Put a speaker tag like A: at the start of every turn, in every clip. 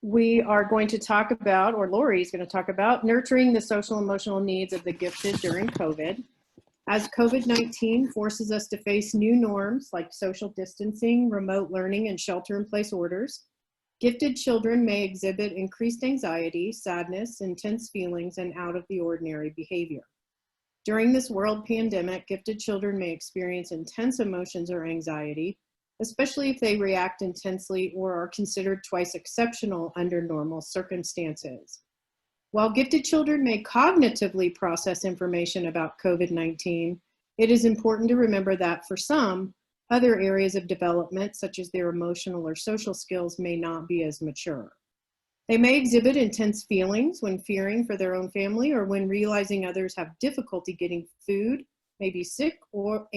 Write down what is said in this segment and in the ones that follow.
A: We are going to talk about, or Lori is going to talk about, nurturing the social emotional needs of the gifted during COVID. As COVID-19 forces us to face new norms like social distancing, remote learning, and shelter-in-place orders, gifted children may exhibit increased anxiety, sadness, intense feelings, and out-of-the-ordinary behavior. During this world pandemic, gifted children may experience intense emotions or anxiety, especially if they react intensely or are considered twice exceptional under normal circumstances. While gifted children may cognitively process information about COVID-19, it is important to remember that for some, other areas of development, such as their emotional or social skills, may not be as mature. They may exhibit intense feelings when fearing for their own family or when realizing others have difficulty getting food, may be sick, or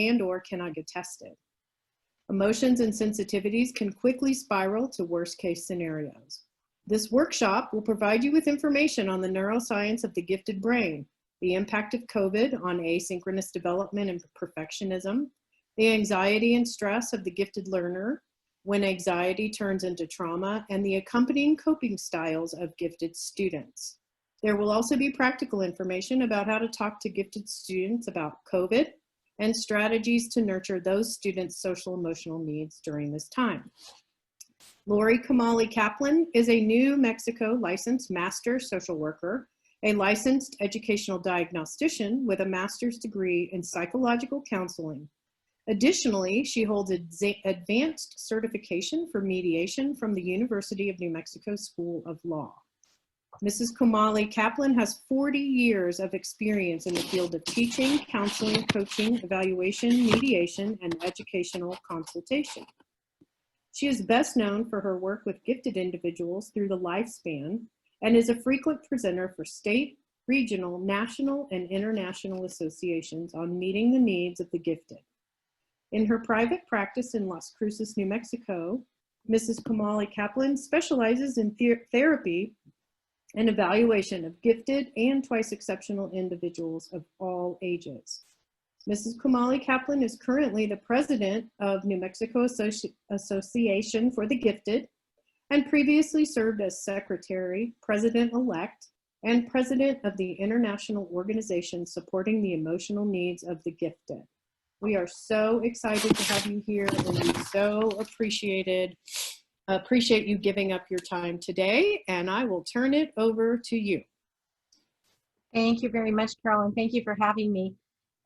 A: cannot get tested. Emotions and sensitivities can quickly spiral to worst-case scenarios. This workshop will provide you with information on the neuroscience of the gifted brain, the impact of COVID on asynchronous development and perfectionism, the anxiety and stress of the gifted learner when anxiety turns into trauma, and the accompanying coping styles of gifted students. There will also be practical information about how to talk to gifted students about COVID and strategies to nurture those students' social emotional needs during this time. Lori Kamali Kaplan is a New Mexico licensed master social worker, a licensed educational diagnostician with a master's degree in psychological counseling. Additionally, she holds advanced certification for mediation from the University of New Mexico School of Law. Mrs. Kamali Kaplan has 40 years of experience in the field of teaching, counseling, coaching, evaluation, mediation, and educational consultation. She is best known for her work with gifted individuals through the lifespan and is a frequent presenter for state, regional, national, and international associations on meeting the needs of the gifted. In her private practice in Las Cruces, New Mexico, Mrs. Kamali Kaplan specializes in therapy and evaluation of gifted and twice exceptional individuals of all ages. Mrs. Kamali Kaplan is currently the president of New Mexico Association for the Gifted and previously served as secretary, president-elect, and president of the international organization supporting the emotional needs of the gifted. We are so excited to have you here, and we so appreciate you giving up your time today, and I will turn it over to you.
B: Thank you very much, Carolyn. Thank you for having me.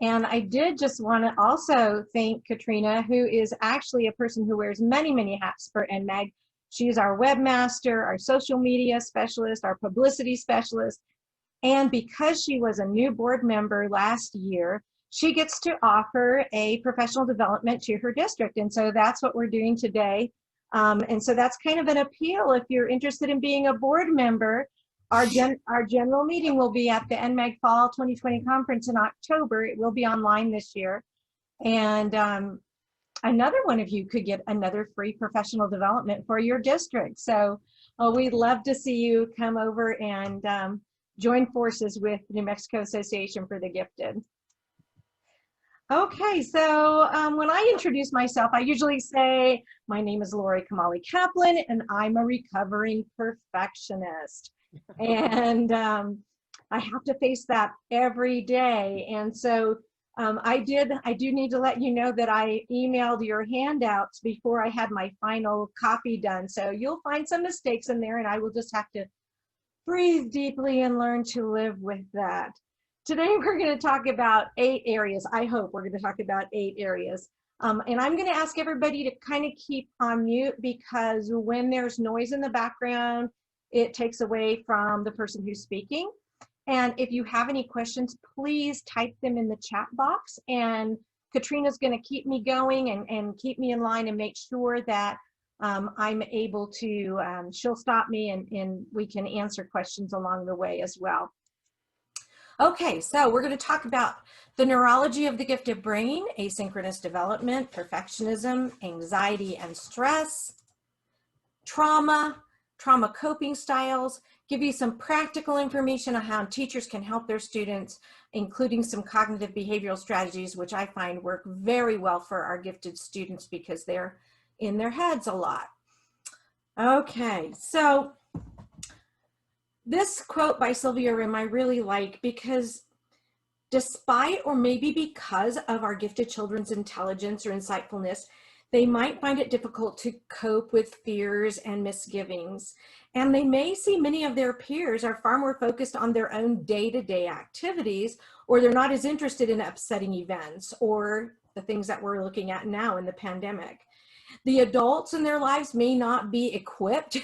B: And I did just want to also thank Katrina, who is actually a person who wears many, many hats for NMAG. She's our webmaster, our social media specialist, our publicity specialist. And because she was a new board member last year, she gets to offer a professional development to her district. And so that's what we're doing today. And so that's kind of an appeal if you're interested in being a board member. Our general meeting will be at the NMAG Fall 2020 conference in October. It will be online this year. And another one of you could get another free professional development for your district. So we'd love to see you come over and join forces with New Mexico Association for the Gifted. Okay, so when I introduce myself, I usually say, my name is Lori Kamali Kaplan, and I'm a recovering perfectionist. And I have to face that every day. And so I do need to let you know that I emailed your handouts before I had my final copy done. So you'll find some mistakes in there, and I will just have to breathe deeply and learn to live with that. Today, we're going to talk about 8 areas. I hope we're going to talk about 8 areas. And I'm going to ask everybody to kind of keep on mute, because when there's noise in the background, it takes away from the person who's speaking. And if you have any questions, please type them in the chat box. And Katrina's going to keep me going and keep me in line and make sure that I'm able to, she'll stop me and we can answer questions along the way as well. Okay, so we're going to talk about the neurology of the gifted brain, asynchronous development, perfectionism, anxiety and stress, trauma coping styles, give you some practical information on how teachers can help their students, including some cognitive behavioral strategies, which I find work very well for our gifted students because they're in their heads a lot. Okay, so This quote by Sylvia Rim I really like, because despite or maybe because of our gifted children's intelligence or insightfulness, they might find it difficult to cope with fears and misgivings. And they may see many of their peers are far more focused on their own day-to-day activities, or they're not as interested in upsetting events or the things that we're looking at now in the pandemic. The adults in their lives may not be equipped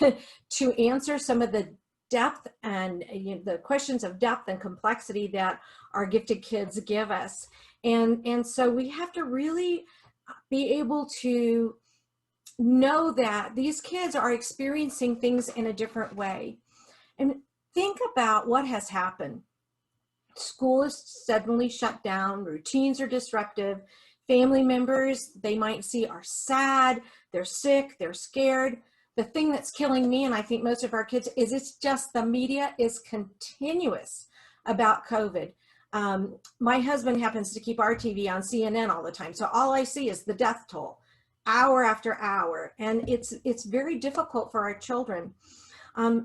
B: to answer some of the depth and the questions of depth and complexity that our gifted kids give us. And so we have to really be able to know that these kids are experiencing things in a different way. And think about what has happened. School is suddenly shut down, routines are disruptive, family members they might see are sad, they're sick, they're scared. The thing that's killing me, and I think most of our kids, is it's just the media is continuous about COVID. My husband happens to keep our TV on CNN all the time, so all I see is the death toll, hour after hour, and it's very difficult for our children.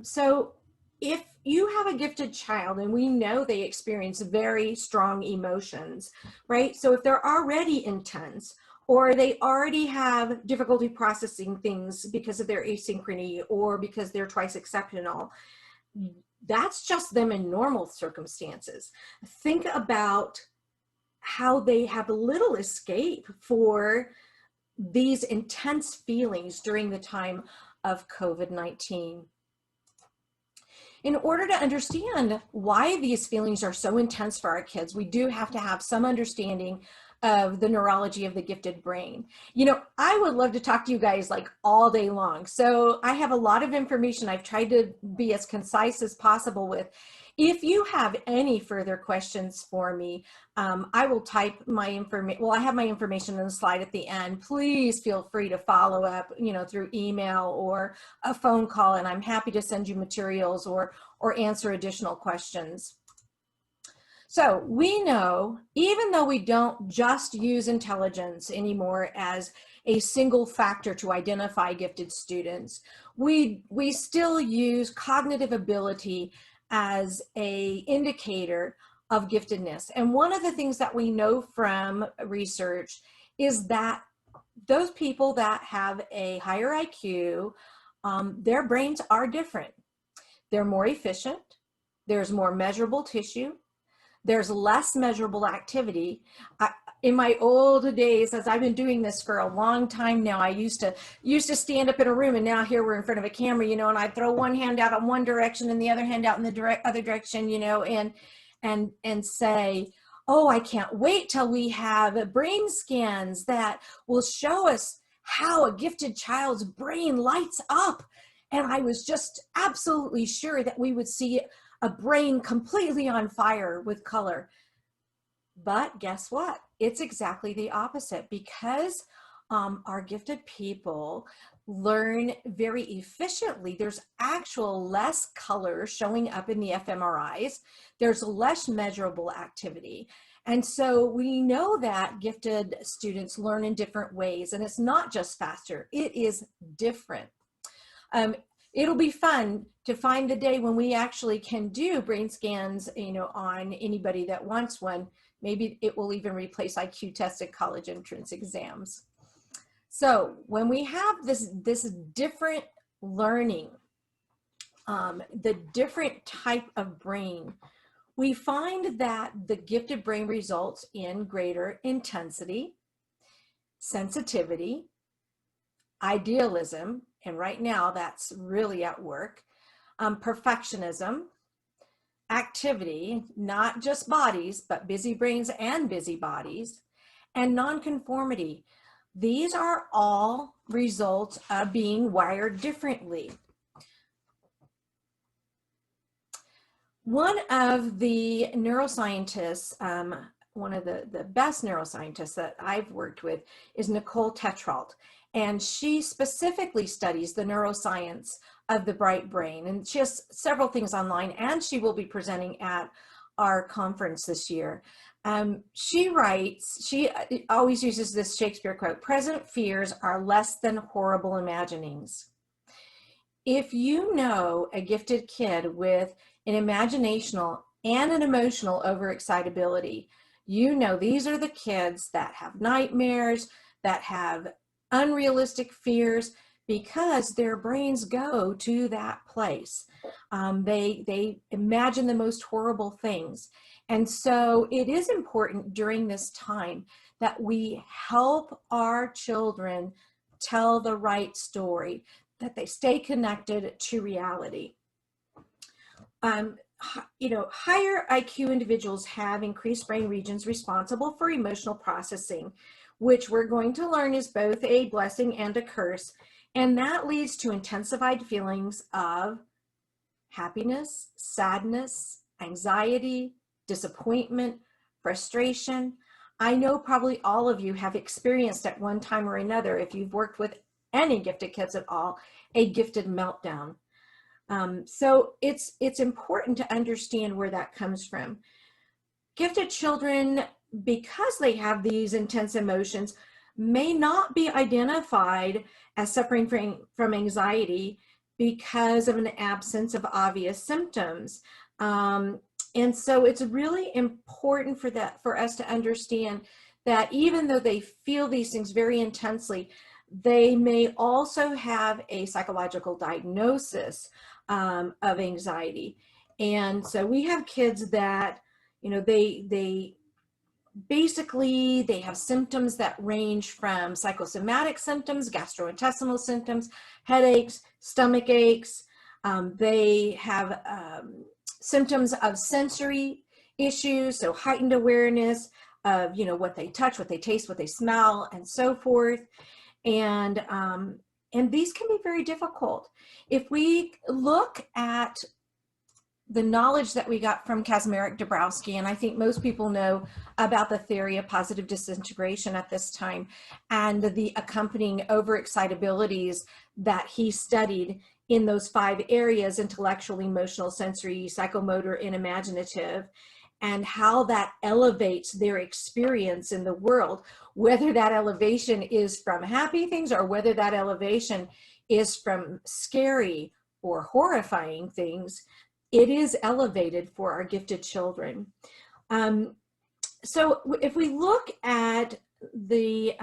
B: So if you have a gifted child, and we know they experience very strong emotions, right? So if they're already intense, or they already have difficulty processing things because of their asynchrony or because they're twice exceptional, that's just them in normal circumstances. Think about how they have little escape for these intense feelings during the time of COVID-19. In order to understand why these feelings are so intense for our kids, we do have to have some understanding of the neurology of the gifted brain. You know, I would love to talk to you guys like all day long. So I have a lot of information I've tried to be as concise as possible with. If you have any further questions for me, I will type my information. Well, I have my information in the slide at the end. Please feel free to follow up, you know, through email or a phone call, and I'm happy to send you materials or answer additional questions. So we know, even though we don't just use intelligence anymore as a single factor to identify gifted students, we still use cognitive ability as an indicator of giftedness. And one of the things that we know from research is that those people that have a higher IQ, their brains are different. They're more efficient, there's more measurable tissue, there's less measurable activity. In my old days, as I've been doing this for a long time now, I used to stand up in a room, and now here we're in front of a camera, you know, and I'd throw one hand out in one direction and the other hand out in the other direction, you know, and say, oh, I can't wait till we have brain scans that will show us how a gifted child's brain lights up. And I was just absolutely sure that we would see a brain completely on fire with color. But guess what? It's exactly the opposite, because our gifted people learn very efficiently. There's actual less color showing up in the fMRIs. There's less measurable activity. And so we know that gifted students learn in different ways, and it's not just faster, it is different. It'll be fun to find the day when we actually can do brain scans, you know, on anybody that wants one. Maybe it will even replace IQ tests at college entrance exams. So when we have this different learning, the different type of brain, we find that the gifted brain results in greater intensity, sensitivity, idealism, and right now that's really at work, perfectionism, activity, not just bodies, but busy brains and busy bodies, and nonconformity. These are all results of being wired differently. One of the neuroscientists, one of the best neuroscientists that I've worked with is Nicole Tetrault. And she specifically studies the neuroscience of the bright brain. And she has several things online, and she will be presenting at our conference this year. She writes, she always uses this Shakespeare quote, "Present fears are less than horrible imaginings." if you know a gifted kid with an imaginational and an emotional overexcitability, you know these are the kids that have nightmares, that have unrealistic fears, because their brains go to that place. They imagine the most horrible things. And so it is important during this time that we help our children tell the right story, that they stay connected to reality. Higher IQ individuals have increased brain regions responsible for emotional processing, which we're going to learn is both a blessing and a curse. And that leads to intensified feelings of happiness, sadness, anxiety, disappointment, frustration. I know probably all of you have experienced at one time or another, if you've worked with any gifted kids at all, a gifted meltdown. So it's important to understand where that comes from. Gifted children, because they have these intense emotions, may not be identified as suffering from anxiety because of an absence of obvious symptoms. And so it's really important for us to understand that even though they feel these things very intensely, they may also have a psychological diagnosis of anxiety. And so we have kids that, they basically, they have symptoms that range from psychosomatic symptoms, gastrointestinal symptoms, headaches, stomach aches. They have symptoms of sensory issues, so heightened awareness of, what they touch, what they taste, what they smell, and so forth. And these can be very difficult. If we look at the knowledge that we got from Kaczmarek Dabrowski, and I think most people know about the theory of positive disintegration at this time, and the accompanying overexcitabilities that he studied in those 5 areas: intellectual, emotional, sensory, psychomotor, and imaginative, and how that elevates their experience in the world, whether that elevation is from happy things or whether that elevation is from scary or horrifying things. It is elevated for our gifted children. So if we look at the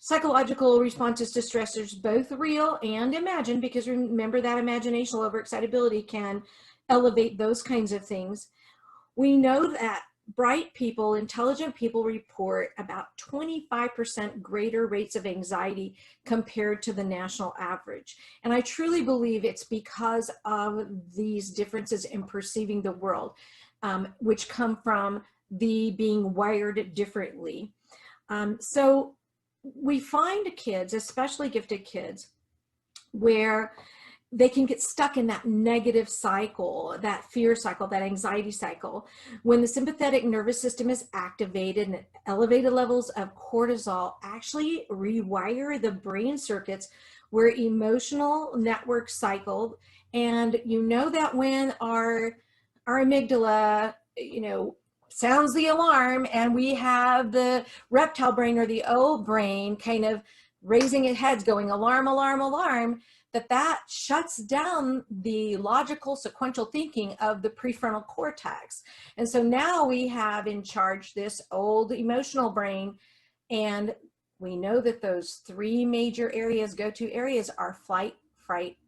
B: psychological responses to stressors, both real and imagined, because remember that imaginational overexcitability can elevate those kinds of things. We know that bright people, intelligent people report about 25% greater rates of anxiety compared to the national average. And I truly believe it's because of these differences in perceiving the world, which come from the being wired differently. So we find kids, especially gifted kids, where they can get stuck in that negative cycle, that fear cycle, that anxiety cycle. When the sympathetic nervous system is activated and elevated levels of cortisol actually rewire the brain circuits where emotional networks cycle. And you know that when our amygdala, sounds the alarm, and we have the reptile brain or the old brain kind of raising its heads going alarm, alarm, alarm, that shuts down the logical sequential thinking of the prefrontal cortex. And so now we have in charge this old emotional brain, and we know that those 3 major areas, go-to areas, are flight, fright,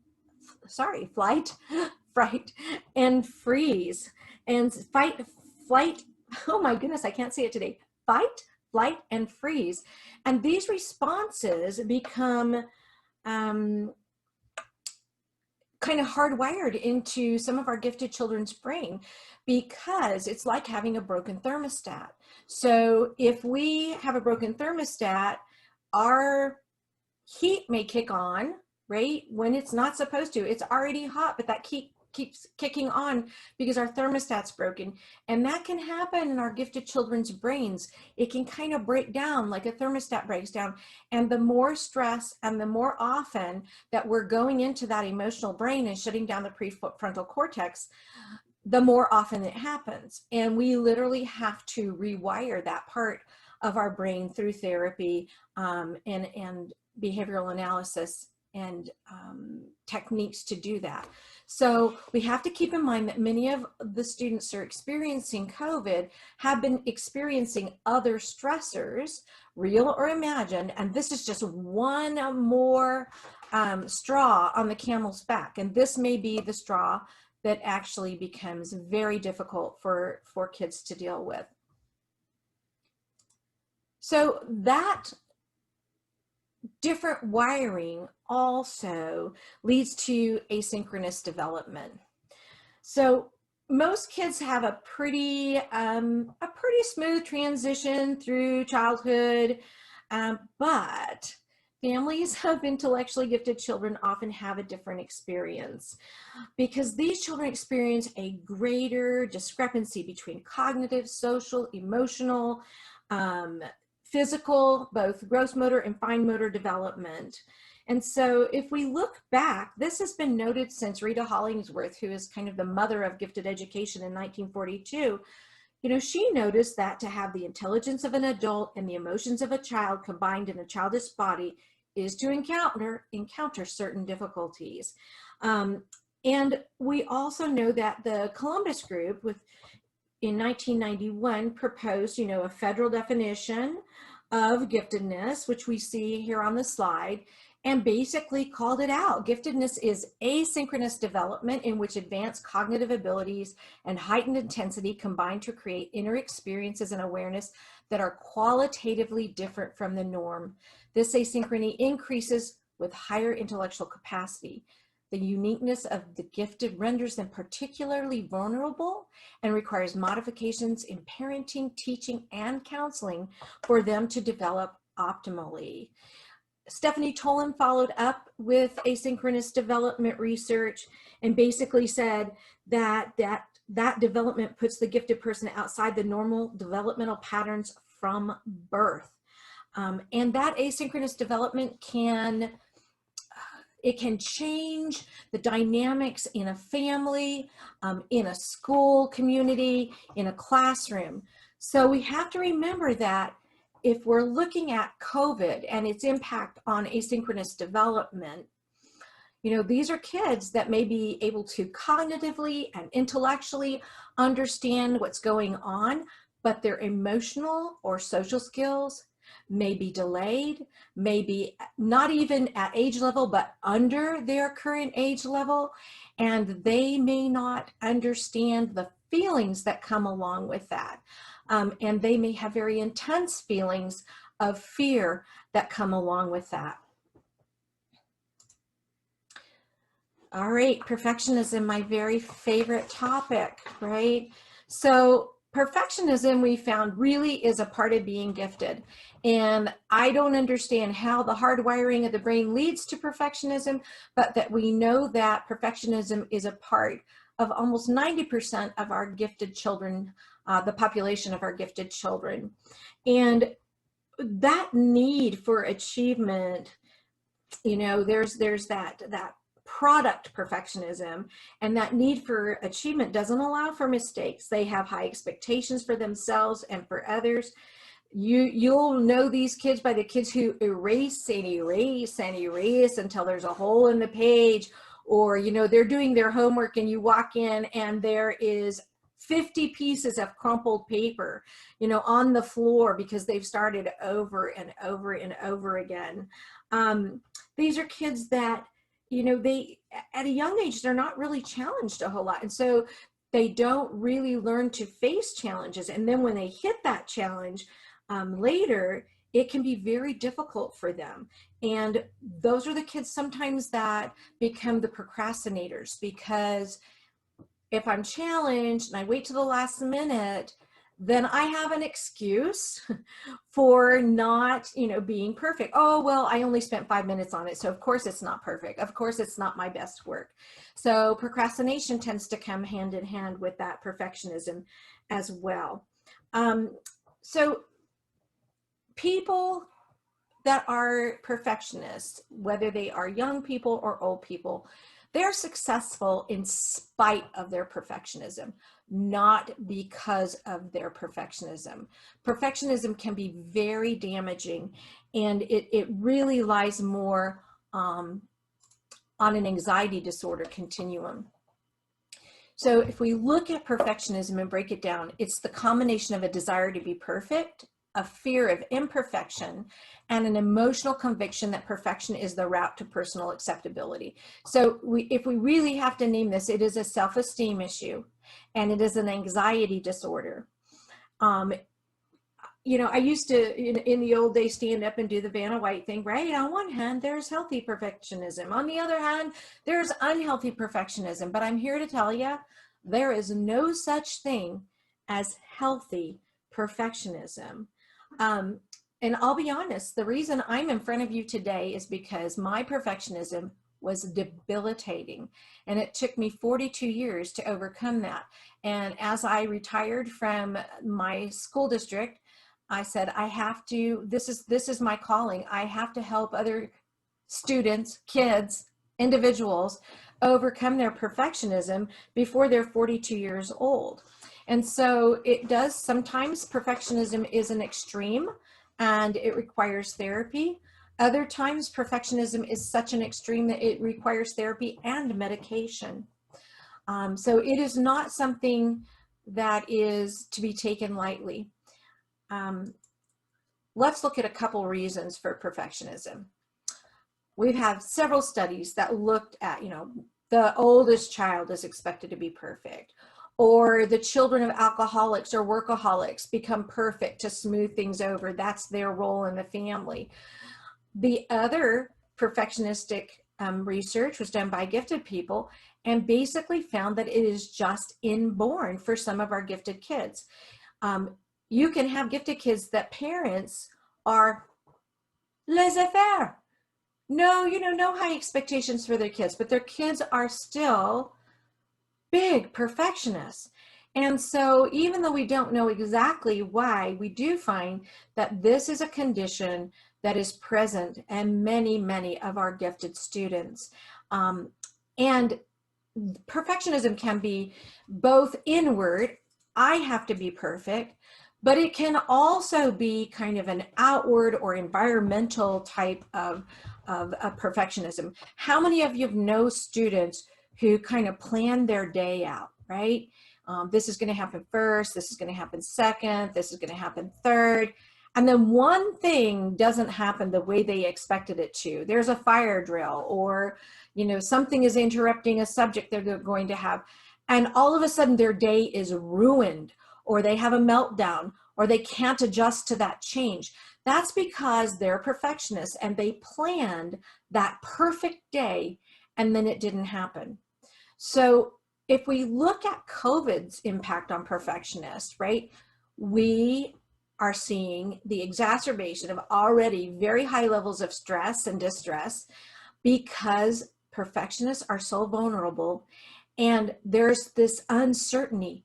B: and freeze. And flight, oh my goodness, I can't say it today. Fight, flight, and freeze. And these responses become kind of hardwired into some of our gifted children's brain, because it's like having a broken thermostat. So if we have a broken thermostat, our heat may kick on, right, when it's not supposed to. It's already hot, but that keeps kicking on because our thermostat's broken. And that can happen in our gifted children's brains. It can kind of break down like a thermostat breaks down. And the more stress and the more often that we're going into that emotional brain and shutting down the prefrontal cortex, the more often it happens. And we literally have to rewire that part of our brain through therapy and behavioral analysis techniques to do that. So we have to keep in mind that many of the students who are experiencing COVID have been experiencing other stressors, real or imagined, and this is just one more straw on the camel's back. And this may be the straw that actually becomes very difficult for kids to deal with. So that different wiring also leads to asynchronous development. So most kids have a pretty smooth transition through childhood, but families of intellectually gifted children often have a different experience because these children experience a greater discrepancy between cognitive, social, emotional, physical, both gross motor and fine motor development. And so if we look back, this has been noted since Rita Hollingsworth, who is kind of the mother of gifted education in 1942. You know, she noticed that to have the intelligence of an adult and the emotions of a child combined in a childish body is to encounter certain difficulties. And we also know that the Columbus group in 1991 proposed, a federal definition of giftedness, which we see here on the slide, and basically called it out. Giftedness is asynchronous development in which advanced cognitive abilities and heightened intensity combine to create inner experiences and awareness that are qualitatively different from the norm. This asynchrony increases with higher intellectual capacity. The uniqueness of the gifted renders them particularly vulnerable and requires modifications in parenting, teaching, and counseling for them to develop optimally. Stephanie Tolan followed up with asynchronous development research and basically said that development puts the gifted person outside the normal developmental patterns from birth. And that asynchronous development can change the dynamics in a family, in a school community, in a classroom. So we have to remember that if we're looking at COVID and its impact on asynchronous development, these are kids that may be able to cognitively and intellectually understand what's going on, but their emotional or social skills may be delayed, maybe not even at age level, but under their current age level, and they may not understand the feelings that come along with that. And they may have very intense feelings of fear that come along with that. All right, perfectionism, my very favorite topic, right? So perfectionism, we found, really is a part of being gifted. And I don't understand how the hardwiring of the brain leads to perfectionism, but that we know that perfectionism is a part of almost 90% of our gifted children, the population of our gifted children. And that need for achievement, there's that product perfectionism, and that need for achievement doesn't allow for mistakes. They have high expectations for themselves and for others. You'll know these kids by the kids who erase and erase and erase until there's a hole in the page, or they're doing their homework and you walk in and there is 50 pieces of crumpled paper on the floor because they've started over and over and over again. These are kids that they, at a young age, they're not really challenged a whole lot. And so they don't really learn to face challenges. And then when they hit that challenge later, it can be very difficult for them. And those are the kids sometimes that become the procrastinators, because if I'm challenged and I wait to the last minute, then I have an excuse for not, being perfect. Oh, well, I only spent 5 minutes on it, so of course it's not perfect. Of course it's not my best work. So procrastination tends to come hand in hand with that perfectionism as well. So people that are perfectionists, whether they are young people or old people, they're successful in spite of their perfectionism, not because of their perfectionism. Perfectionism can be very damaging, and it really lies more on an anxiety disorder continuum. So if we look at perfectionism and break it down, it's the combination of a desire to be perfect, a fear of imperfection, and an emotional conviction that perfection is the route to personal acceptability. So if we really have to name this, it is a self-esteem issue, and it is an anxiety disorder. You know, I used to, in the old days, stand up and do the Vanna White thing, right? On one hand, there's healthy perfectionism. On the other hand, there's unhealthy perfectionism. But I'm here to tell you, there is no such thing as healthy perfectionism. And I'll be honest, the reason I'm in front of you today is because my perfectionism was debilitating. And it took me 42 years to overcome that. And as I retired from my school district, I said, I have to, this is my calling. I have to help other students, kids, individuals overcome their perfectionism before they're 42 years old. And so it does, sometimes perfectionism is an extreme and it requires therapy. Other times perfectionism is such an extreme that it requires therapy and medication. So it is not something that is to be taken lightly. Let's look at a couple reasons for perfectionism. We've had several studies that looked at, you know, the oldest child is expected to be perfect, or the children of alcoholics or workaholics become perfect to smooth things over. That's their role in the family. The other perfectionistic research was done by gifted people and basically found that it is just inborn for some of our gifted kids. You can have gifted kids that parents are laissez-faire. No, you know, no high expectations for their kids, but their kids are still big perfectionists. And so even though we don't know exactly why, we do find that this is a condition that is present in many, many of our gifted students. And perfectionism can be both inward, I have to be perfect, but it can also be kind of an outward or environmental type of perfectionism. How many of you know students who kind of plan their day out, right? This is going to happen first, this is going to happen second, this is going to happen third. And then one thing doesn't happen the way they expected it to. There's a fire drill, or, you know, something is interrupting a subject they're going to have. And all of a sudden their day is ruined, or they have a meltdown, or they can't adjust to that change. That's because they're perfectionists and they planned that perfect day and then it didn't happen. So if we look at COVID's impact on perfectionists, right, we are seeing the exacerbation of already very high levels of stress and distress because perfectionists are so vulnerable and there's this uncertainty.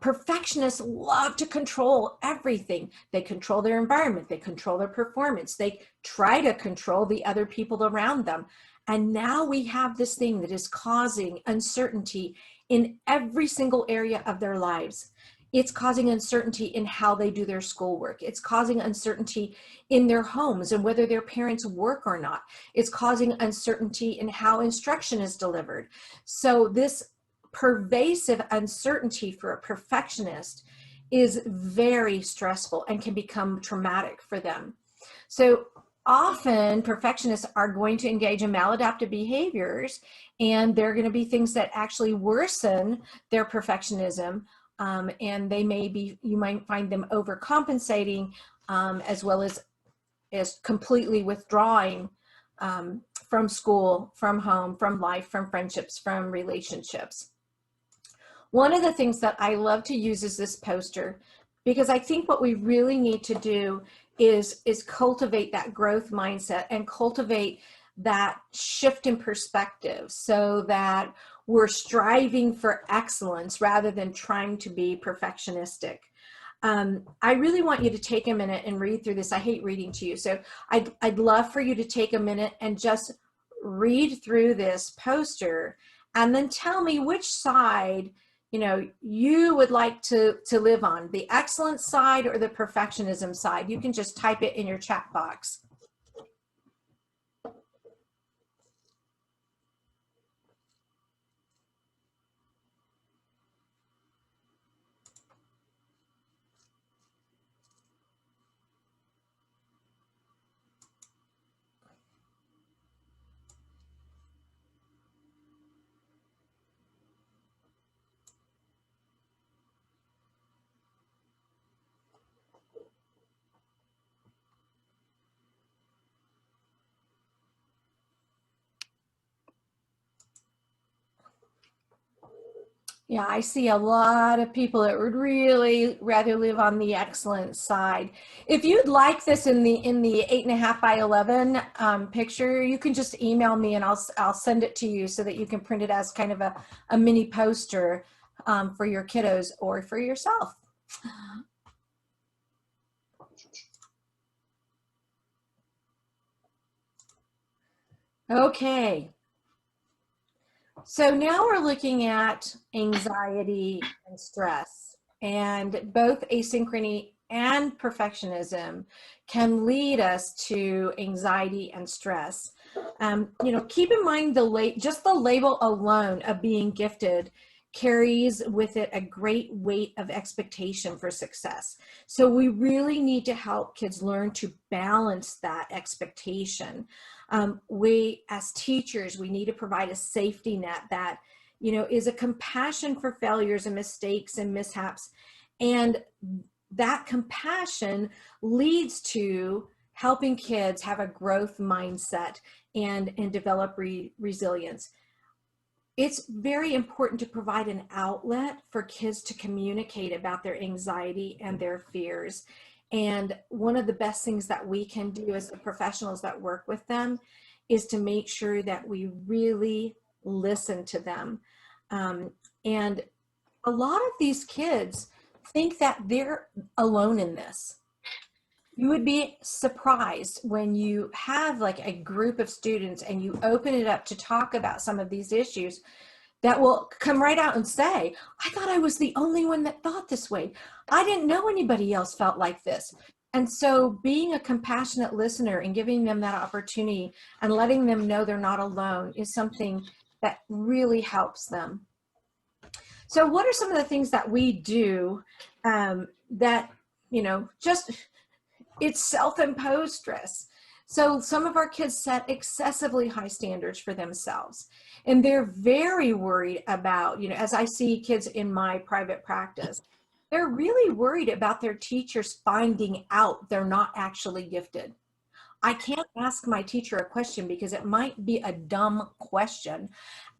B: Perfectionists love to control everything. They control their environment, they control their performance, they try to control the other people around them. And now we have this thing that is causing uncertainty in every single area of their lives. It's causing uncertainty in how they do their schoolwork. It's causing uncertainty in their homes and whether their parents work or not. It's causing uncertainty in how instruction is delivered. So this pervasive uncertainty for a perfectionist is very stressful and can become traumatic for them. So often perfectionists are going to engage in maladaptive behaviors, and there are going to be things that actually worsen their perfectionism. And they may be, you might find them overcompensating, as well as completely withdrawing from school, from home, from life, from friendships, from relationships. One of the things that I love to use is this poster, because I think what we really need to do is cultivate that growth mindset and cultivate that shift in perspective so that we're striving for excellence rather than trying to be perfectionistic. I really want you to take a minute and read through this. I hate reading to you, so I'd love for you to take a minute and just read through this poster and then tell me which side, you know, you would like to live on, the excellence side or the perfectionism side. You can just type it in your chat box. Yeah, I see a lot of people that would really rather live on the excellent side. If you'd like this in the 8.5 by 11 picture, you can just email me and I'll send it to you so that you can print it as kind of a mini poster for your kiddos or for yourself. Okay. So now we're looking at anxiety and stress, and both asynchrony and perfectionism can lead us to anxiety and stress. You know, keep in mind just the label alone of being gifted carries with it a great weight of expectation for success. So we really need to help kids learn to balance that expectation. We, as teachers, we need to provide a safety net that, you know, is a compassion for failures and mistakes and mishaps. And that compassion leads to helping kids have a growth mindset and develop resilience. It's very important to provide an outlet for kids to communicate about their anxiety and their fears. And one of the best things that we can do as the professionals that work with them is to make sure that we really listen to them. And a lot of these kids think that they're alone in this. You would be surprised when you have like a group of students and you open it up to talk about some of these issues that will come right out and say, I thought I was the only one that thought this way. I didn't know anybody else felt like this. And so being a compassionate listener and giving them that opportunity and letting them know they're not alone is something that really helps them. So what are some of the things that we do that, you know, just, it's self-imposed stress. So some of our kids set excessively high standards for themselves, and they're very worried about, you know, as I see kids in my private practice, they're really worried about their teachers finding out they're not actually gifted. I can't ask my teacher a question because it might be a dumb question,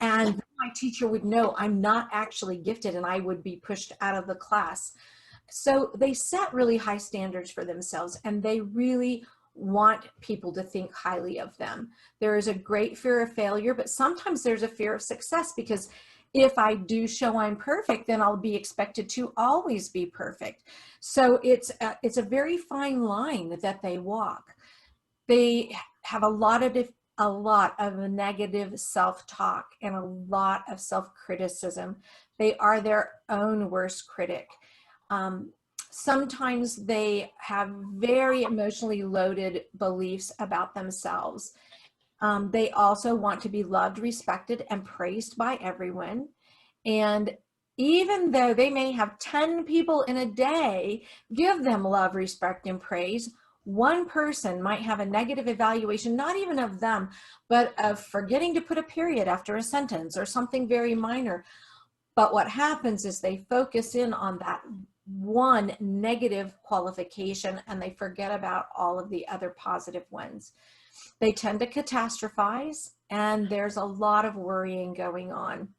B: and my teacher would know I'm not actually gifted and I would be pushed out of the class. So they set really high standards for themselves, and they really want people to think highly of them. There is a great fear of failure, but sometimes there's a fear of success, because if I do show I'm perfect, then I'll be expected to always be perfect. So it's a very fine line that they walk. They have a lot of negative self-talk and a lot of self-criticism. They are their own worst critic. Sometimes they have very emotionally loaded beliefs about themselves. They also want to be loved, respected, and praised by everyone. And even though they may have 10 people in a day give them love, respect, and praise, one person might have a negative evaluation, not even of them, but of forgetting to put a period after a sentence or something very minor. But what happens is they focus in on that one negative qualification and they forget about all of the other positive ones. They tend to catastrophize, and there's a lot of worrying going on.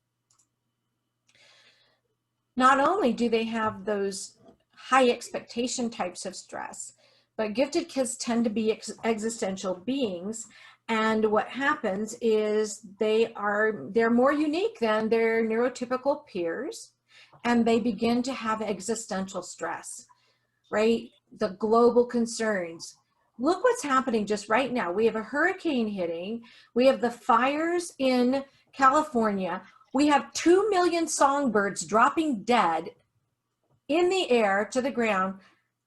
B: Not only do they have those high expectation types of stress, but gifted kids tend to be existential beings. And what happens is they're more unique than their neurotypical peers, and they begin to have existential stress, right? The global concerns. Look what's happening just right now. We have a hurricane hitting. We have the fires in California. We have 2 million songbirds dropping dead in the air to the ground,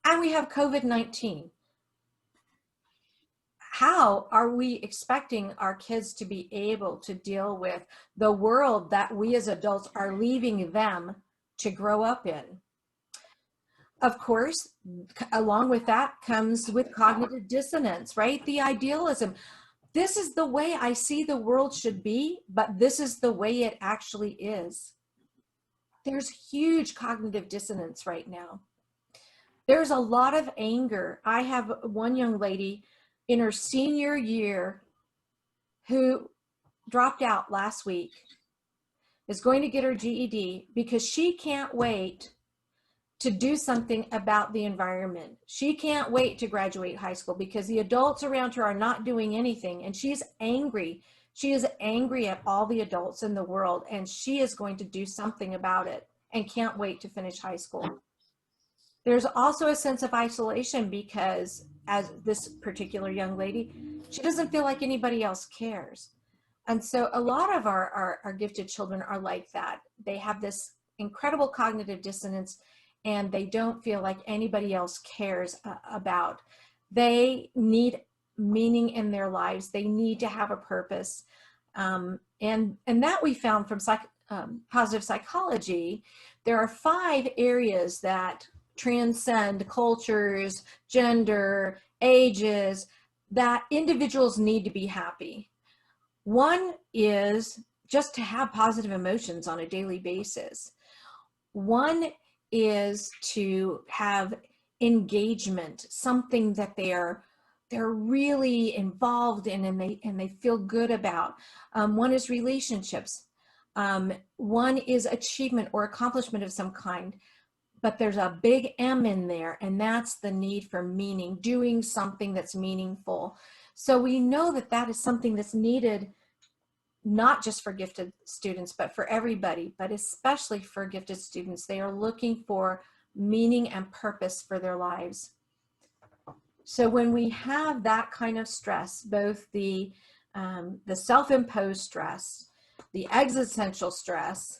B: and we have COVID-19. How are we expecting our kids to be able to deal with the world that we as adults are leaving them to grow up in? Of course, along with that comes with cognitive dissonance, right? The idealism. This is the way I see the world should be, but this is the way it actually is. There's huge cognitive dissonance right now. There's a lot of anger. I have one young lady in her senior year who dropped out last week is going to get her GED because she can't wait to do something about the environment. She can't wait to graduate high school because the adults around her are not doing anything, and she's angry. She is angry at all the adults in the world, and she is going to do something about it and can't wait to finish high school. There's also a sense of isolation because, as this particular young lady, she doesn't feel like anybody else cares. And so a lot of our gifted children are like that. They have this incredible cognitive dissonance, and they don't feel like anybody else cares about. They need meaning in their lives. They need to have a purpose. And that we found from positive psychology. There are 5 areas that transcend cultures, gender, ages, that individuals need to be happy. One is just to have positive emotions on a daily basis. One is to have engagement, something that they're really involved in and they feel good about. One is relationships. One is achievement or accomplishment of some kind. But there's a big M in there, and that's the need for meaning, doing something that's meaningful. So we know that that is something that's needed not just for gifted students, but for everybody, but especially for gifted students. They are looking for meaning and purpose for their lives. So when we have that kind of stress, both the self-imposed stress, the existential stress,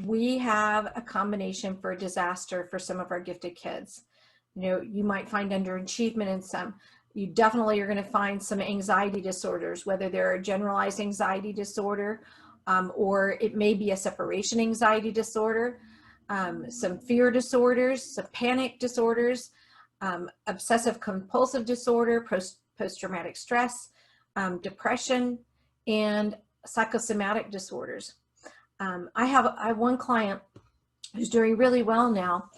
B: we have a combination for a disaster for some of our gifted kids. You know, you might find underachievement in some. You definitely are going to find some anxiety disorders, whether they're a generalized anxiety disorder, or it may be a separation anxiety disorder, some fear disorders, some panic disorders, obsessive compulsive disorder, post-traumatic stress, depression, and psychosomatic disorders. I have one client who's doing really well now,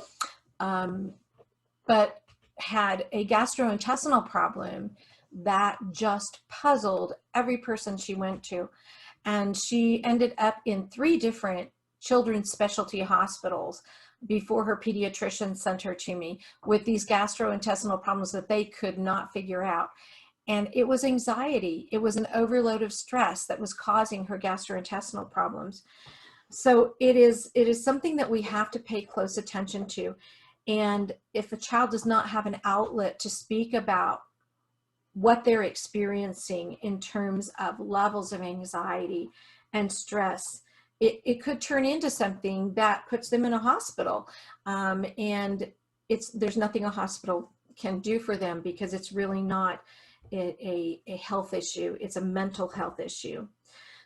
B: but had a gastrointestinal problem that just puzzled every person she went to. And she ended up in 3 different children's specialty hospitals before her pediatrician sent her to me with these gastrointestinal problems that they could not figure out. And it was anxiety. It was an overload of stress that was causing her gastrointestinal problems. So it is something that we have to pay close attention to. And if a child does not have an outlet to speak about what they're experiencing in terms of levels of anxiety and stress, it could turn into something that puts them in a hospital. And there's nothing a hospital can do for them because it's really not a health issue. It's a mental health issue.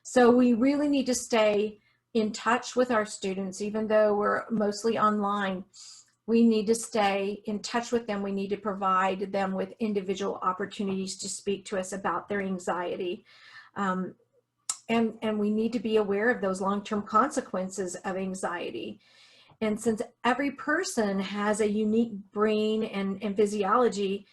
B: So we really need to stay in touch with our students, even though we're mostly online. We need to stay in touch with them. We need to provide them with individual opportunities to speak to us about their anxiety. And we need to be aware of those long-term consequences of anxiety. And since every person has a unique brain and physiology,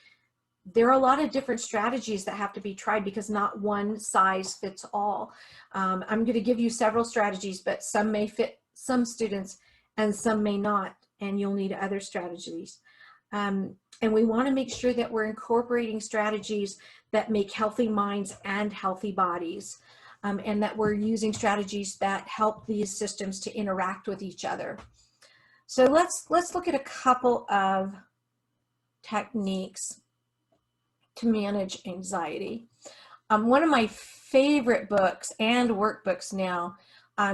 B: there are a lot of different strategies that have to be tried because not one size fits all. I'm going to give you several strategies, but some may fit some students and some may not, and you'll need other strategies. And we want to make sure that we're incorporating strategies that make healthy minds and healthy bodies, and that we're using strategies that help these systems to interact with each other. So let's look at a couple of techniques to manage anxiety. One of my favorite books and workbooks now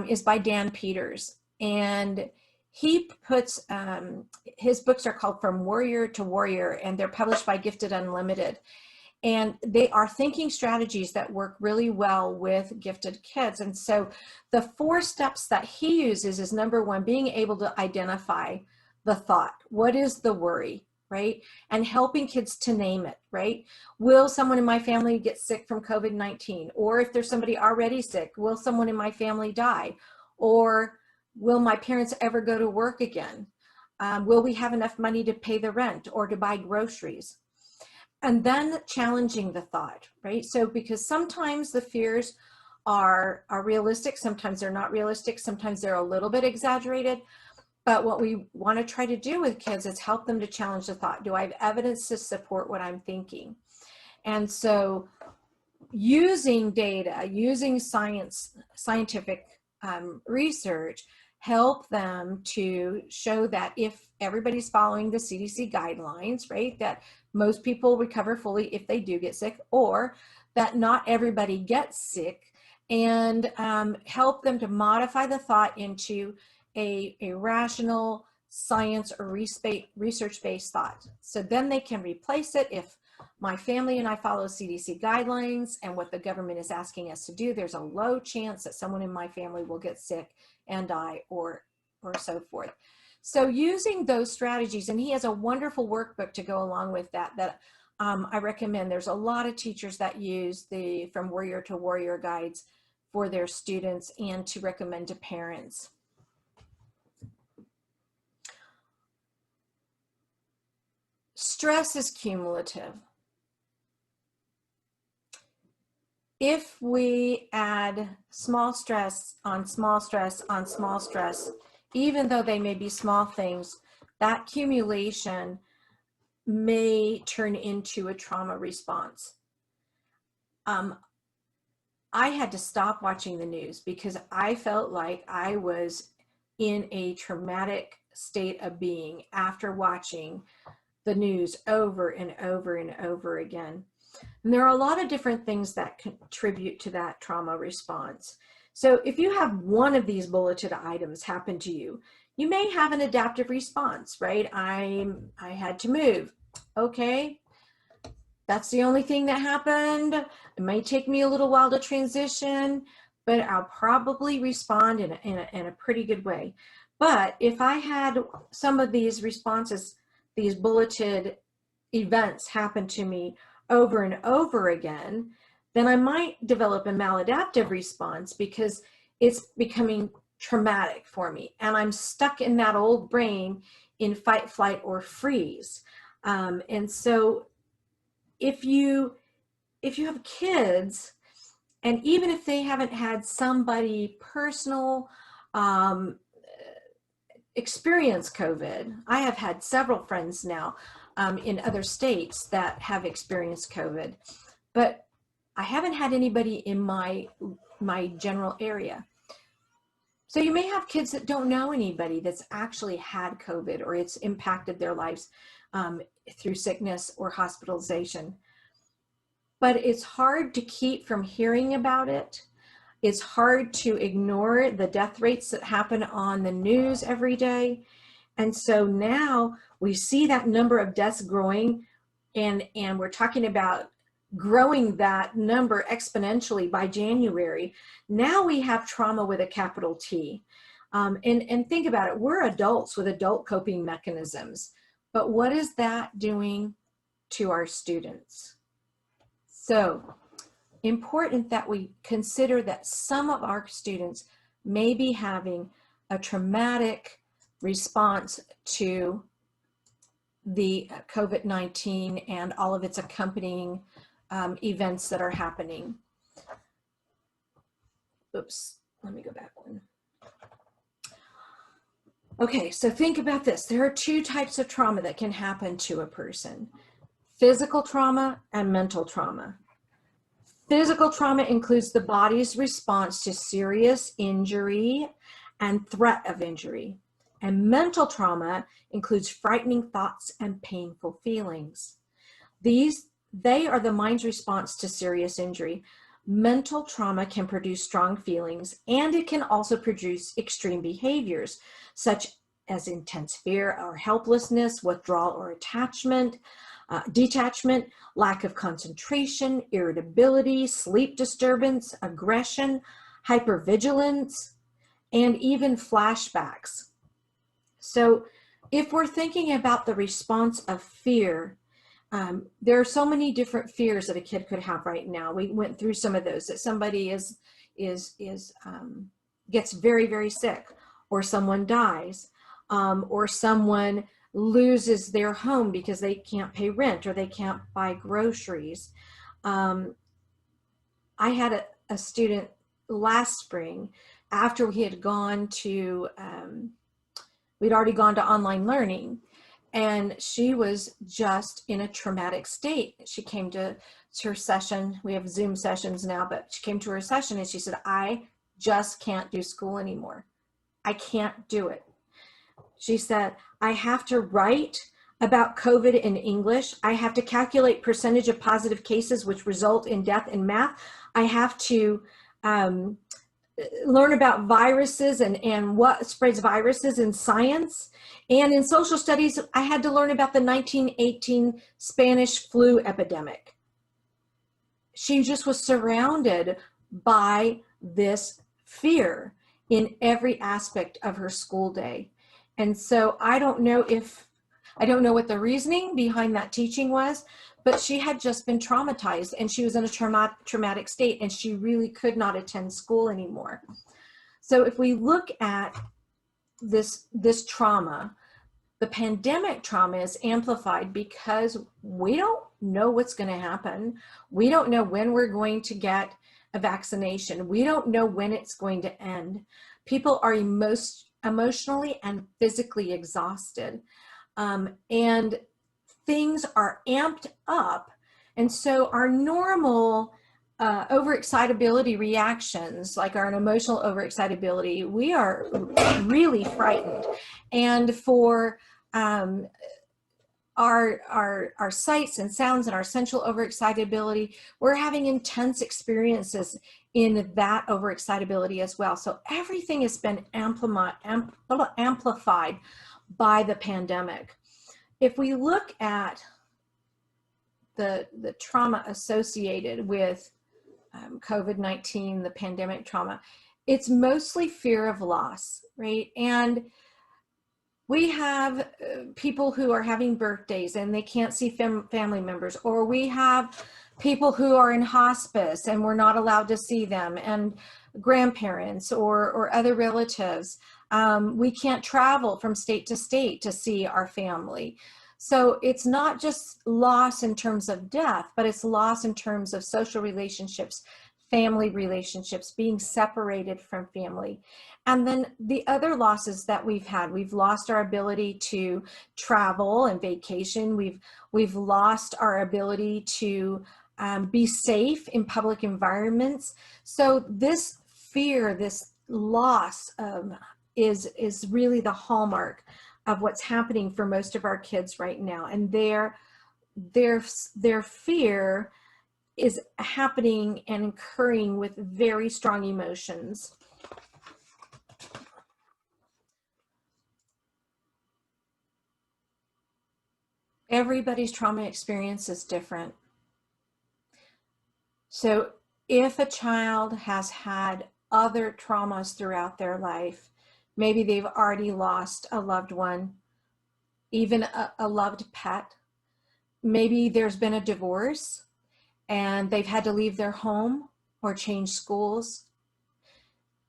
B: is by Dan Peters, and he puts, his books are called From Warrior to Warrior, and they're published by Gifted Unlimited. And they are thinking strategies that work really well with gifted kids. And so the 4 steps that he uses is, number 1, being able to identify the thought. What is the worry, right? And helping kids to name it, right? Will someone in my family get sick from COVID-19? Or if there's somebody already sick, will someone in my family die? Or will my parents ever go to work again? Will we have enough money to pay the rent or to buy groceries? And then challenging the thought, right? So because sometimes the fears are realistic. Sometimes they're not realistic. Sometimes they're a little bit exaggerated. But what we want to try to do with kids is help them to challenge the thought. Do I have evidence to support what I'm thinking? And so using data, using scientific research, help them to show that if everybody's following the CDC guidelines, right, that most people recover fully if they do get sick, or that not everybody gets sick, and help them to modify the thought into a rational science or research-based thought. So then they can replace it. If my family and I follow CDC guidelines and what the government is asking us to do, there's a low chance that someone in my family will get sick and die, or so forth. So using those strategies, and he has a wonderful workbook to go along with that I recommend. There's a lot of teachers that use the From Warrior to Warrior guides for their students and to recommend to parents. Stress is cumulative. If we add small stress on small stress on small stress, even though they may be small things, that accumulation may turn into a trauma response. I had to stop watching the news because I felt like I was in a traumatic state of being after watching the news over and over and over again. And there are a lot of different things that contribute to that trauma response. So if you have one of these bulleted items happen to you, you may have an adaptive response, right? I had to move. Okay, that's the only thing that happened. It may take me a little while to transition, but I'll probably respond in a pretty good way. But if I had some of these responses, these bulleted events happen to me over and over again, then I might develop a maladaptive response because it's becoming traumatic for me. And I'm stuck in that old brain in fight, flight, or freeze. And so if you have kids, and even if they haven't had somebody personal experience COVID, I have had several friends now in other states that have experienced COVID, but I haven't had anybody in my general area. So you may have kids that don't know anybody that's actually had COVID or it's impacted their lives through sickness or hospitalization. But it's hard to keep from hearing about it. It's hard to ignore the death rates that happen on the news every day. And so now we see that number of deaths growing, and we're talking about growing that number exponentially by January. Now we have trauma with a capital T. And think about it, we're adults with adult coping mechanisms, but what is that doing to our students? So important that we consider that some of our students may be having a traumatic response to the COVID-19 and all of its accompanying events that are happening. Oops, let me go back one. Okay, so think about this. There are two types of trauma that can happen to a person: physical trauma and mental trauma. Physical trauma includes the body's response to serious injury and threat of injury. And mental trauma includes frightening thoughts and painful feelings. They are the mind's response to serious injury. Mental trauma can produce strong feelings, and it can also produce extreme behaviors, such as intense fear or helplessness, withdrawal or attachment, detachment, lack of concentration, irritability, sleep disturbance, aggression, hypervigilance, and even flashbacks. So if we're thinking about the response of fear, there are so many different fears that a kid could have right now. We went through some of those, that somebody gets very, very sick, or someone dies, or someone loses their home because they can't pay rent or they can't buy groceries. I had a student last spring, after we had gone to, we'd already gone to online learning, and she was just in a traumatic state. She came to her session. We have Zoom sessions now, but she came to her session and she said, I just can't do school anymore. I can't do it. She said, I have to write about COVID in English. I have to calculate percentage of positive cases which result in death in math. I have to learn about viruses and what spreads viruses in science. And in social studies, I had to learn about the 1918 Spanish flu epidemic. She just was surrounded by this fear in every aspect of her school day. And so I don't know what the reasoning behind that teaching was, but she had just been traumatized and she was in a traumatic state and she really could not attend school anymore. So if we look at this trauma, the pandemic trauma is amplified because we don't know what's going to happen. We don't know when we're going to get a vaccination. We don't know when it's going to end. People are emotionally and physically exhausted. And things are amped up. And so our normal overexcitability reactions, like our emotional overexcitability, we are really frightened. And for our sights and sounds and our central overexcitability, we're having intense experiences in that overexcitability as well. So everything has been amplified by the pandemic. If we look at the trauma associated with COVID-19, the pandemic trauma, it's mostly fear of loss, right? And we have people who are having birthdays and they can't see family members, or we have people who are in hospice and we're not allowed to see them, and grandparents or other relatives. We can't travel from state to state to see our family. So it's not just loss in terms of death, but it's loss in terms of social relationships, family relationships, being separated from family. And then the other losses that we've had, we've lost our ability to travel and vacation. We've lost our ability to be safe in public environments. So this fear, this loss is really the hallmark of what's happening for most of our kids right now. And their fear is happening and occurring with very strong emotions. Everybody's trauma experience is different. So if a child has had other traumas throughout their life, maybe they've already lost a loved one, even a loved pet. Maybe there's been a divorce and they've had to leave their home or change schools.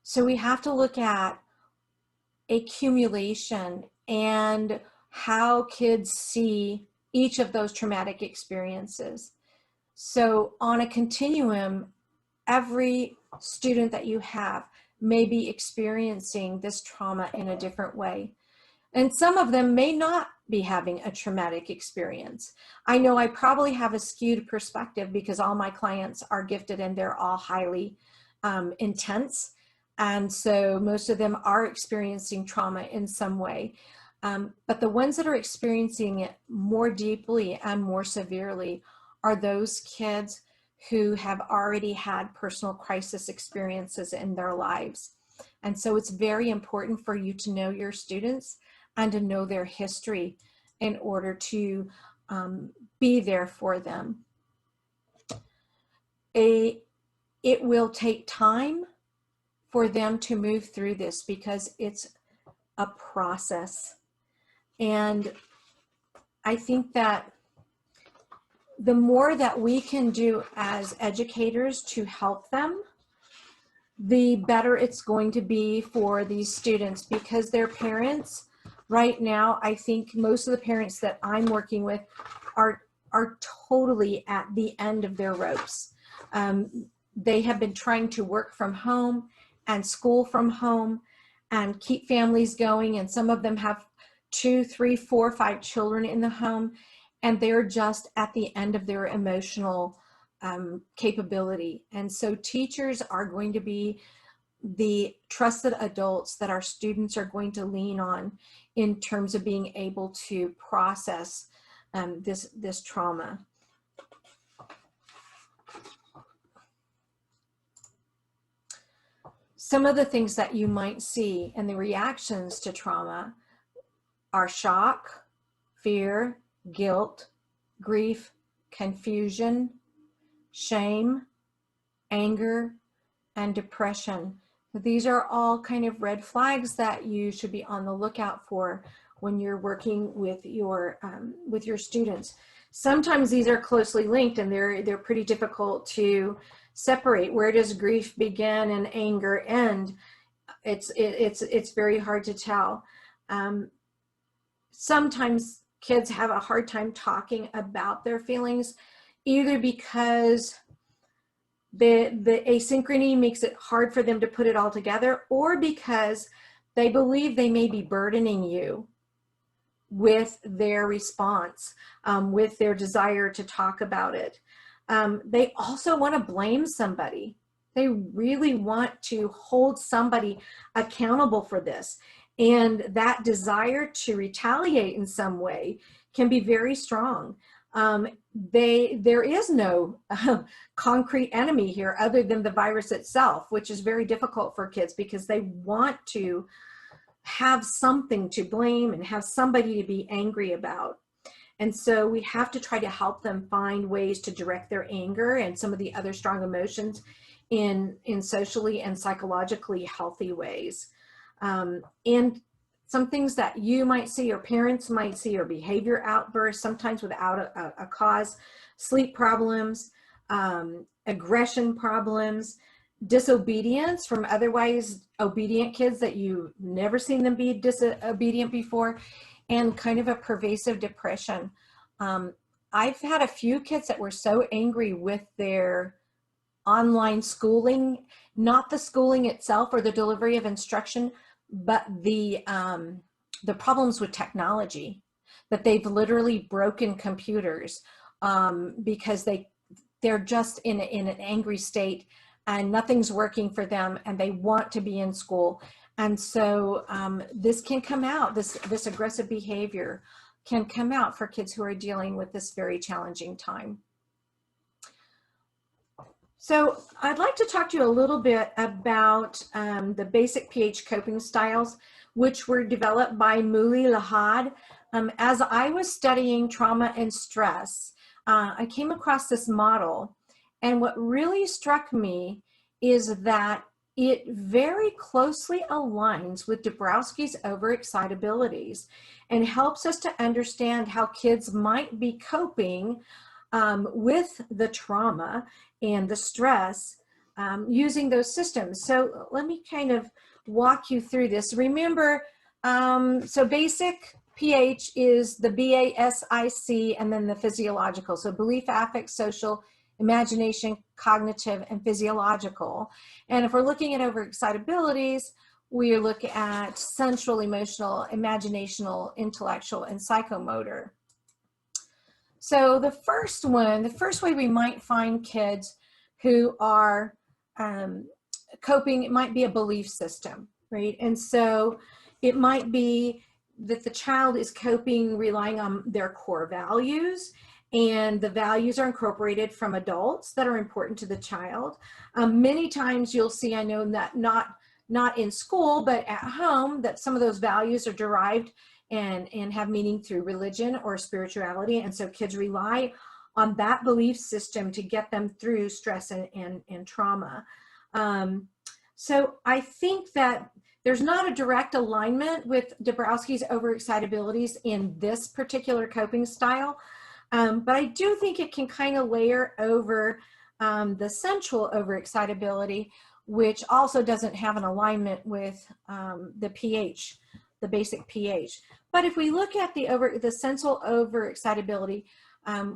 B: So we have to look at accumulation and how kids see each of those traumatic experiences. So on a continuum, every student that you have may be experiencing this trauma in a different way. And some of them may not be having a traumatic experience. I know I probably have a skewed perspective because all my clients are gifted and they're all highly intense. And so most of them are experiencing trauma in some way. But the ones that are experiencing it more deeply and more severely are those kids who have already had personal crisis experiences in their lives. And so it's very important for you to know your students and to know their history in order to be there for them. It will take time for them to move through this because it's a process. And I think that the more that we can do as educators to help them, the better it's going to be for these students, because their parents right now, I think most of the parents that I'm working with are totally at the end of their ropes. they have been trying to work from home and school from home and keep families going. And some of them have 2, 3, 4, 5 children in the home, and they're just at the end of their emotional capability. And so teachers are going to be the trusted adults that our students are going to lean on in terms of being able to process this trauma. Some of the things that you might see and the reactions to trauma are shock, fear, guilt, grief, confusion, shame, anger, and depression. These are all kind of red flags that you should be on the lookout for when you're working with your students. Sometimes these are closely linked, and they're pretty difficult to separate. Where does grief begin and anger end? It's very hard to tell. Sometimes kids have a hard time talking about their feelings, either because the asynchrony makes it hard for them to put it all together, or because they believe they may be burdening you with their response, with their desire to talk about it. They also want to blame somebody. They really want to hold somebody accountable for this. And that desire to retaliate in some way can be very strong. There is no concrete enemy here other than the virus itself, which is very difficult for kids because they want to have something to blame and have somebody to be angry about. And so we have to try to help them find ways to direct their anger and some of the other strong emotions in socially and psychologically healthy ways. And some things that you might see or parents might see are behavior outbursts, sometimes without a cause, sleep problems, aggression problems, disobedience from otherwise obedient kids that you've never seen them be disobedient before, and kind of a pervasive depression. I've had a few kids that were so angry with their online schooling, not the schooling itself or the delivery of instruction, but the problems with technology, that they've literally broken computers because they're just in an angry state and nothing's working for them and they want to be in school. And so this can come out, this aggressive behavior can come out for kids who are dealing with this very challenging time. So I'd like to talk to you a little bit about the basic PH coping styles, which were developed by Mouli Lahad. As I was studying trauma and stress, I came across this model, and what really struck me is that it very closely aligns with Dabrowski's overexcitabilities and helps us to understand how kids might be coping with the trauma and the stress using those systems. So let me kind of walk you through this. Remember, so basic PH is the BASIC and then the physiological. So belief, affect, social, imagination, cognitive, and physiological. And if we're looking at overexcitabilities, we look at central, emotional, imaginational, intellectual, and psychomotor. So the first way we might find kids who are coping, it might be a belief system, right? And so it might be that the child is coping relying on their core values, and the values are incorporated from adults that are important to the child. Many times you'll see, I know that not in school, but at home, that some of those values are derived and have meaning through religion or spirituality. And so kids rely on that belief system to get them through stress and trauma. So I think that there's not a direct alignment with Dabrowski's overexcitabilities in this particular coping style, but I do think it can kind of layer over the central overexcitability, which also doesn't have an alignment with the PH, the basic PH. But if we look at the central overexcitability,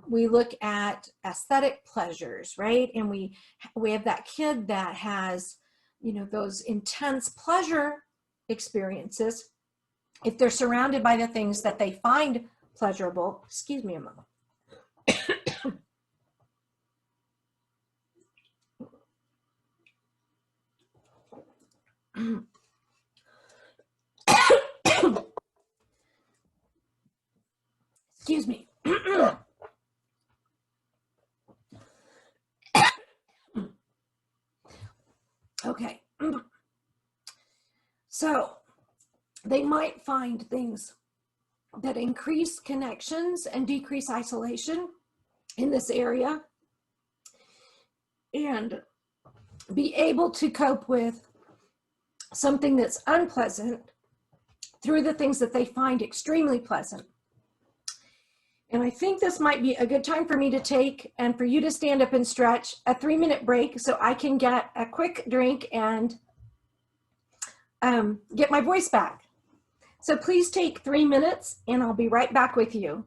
B: We look at aesthetic pleasures, right? And we have that kid that has, you know, those intense pleasure experiences. If they're surrounded by the things that they find pleasurable, excuse me a moment. Excuse me. Okay. So they might find things that increase connections and decrease isolation in this area, and be able to cope with something that's unpleasant through the things that they find extremely pleasant. And I think this might be a good time for me to take and for you to stand up and stretch a 3-minute break so I can get a quick drink and get my voice back. So please take 3 minutes and I'll be right back with you.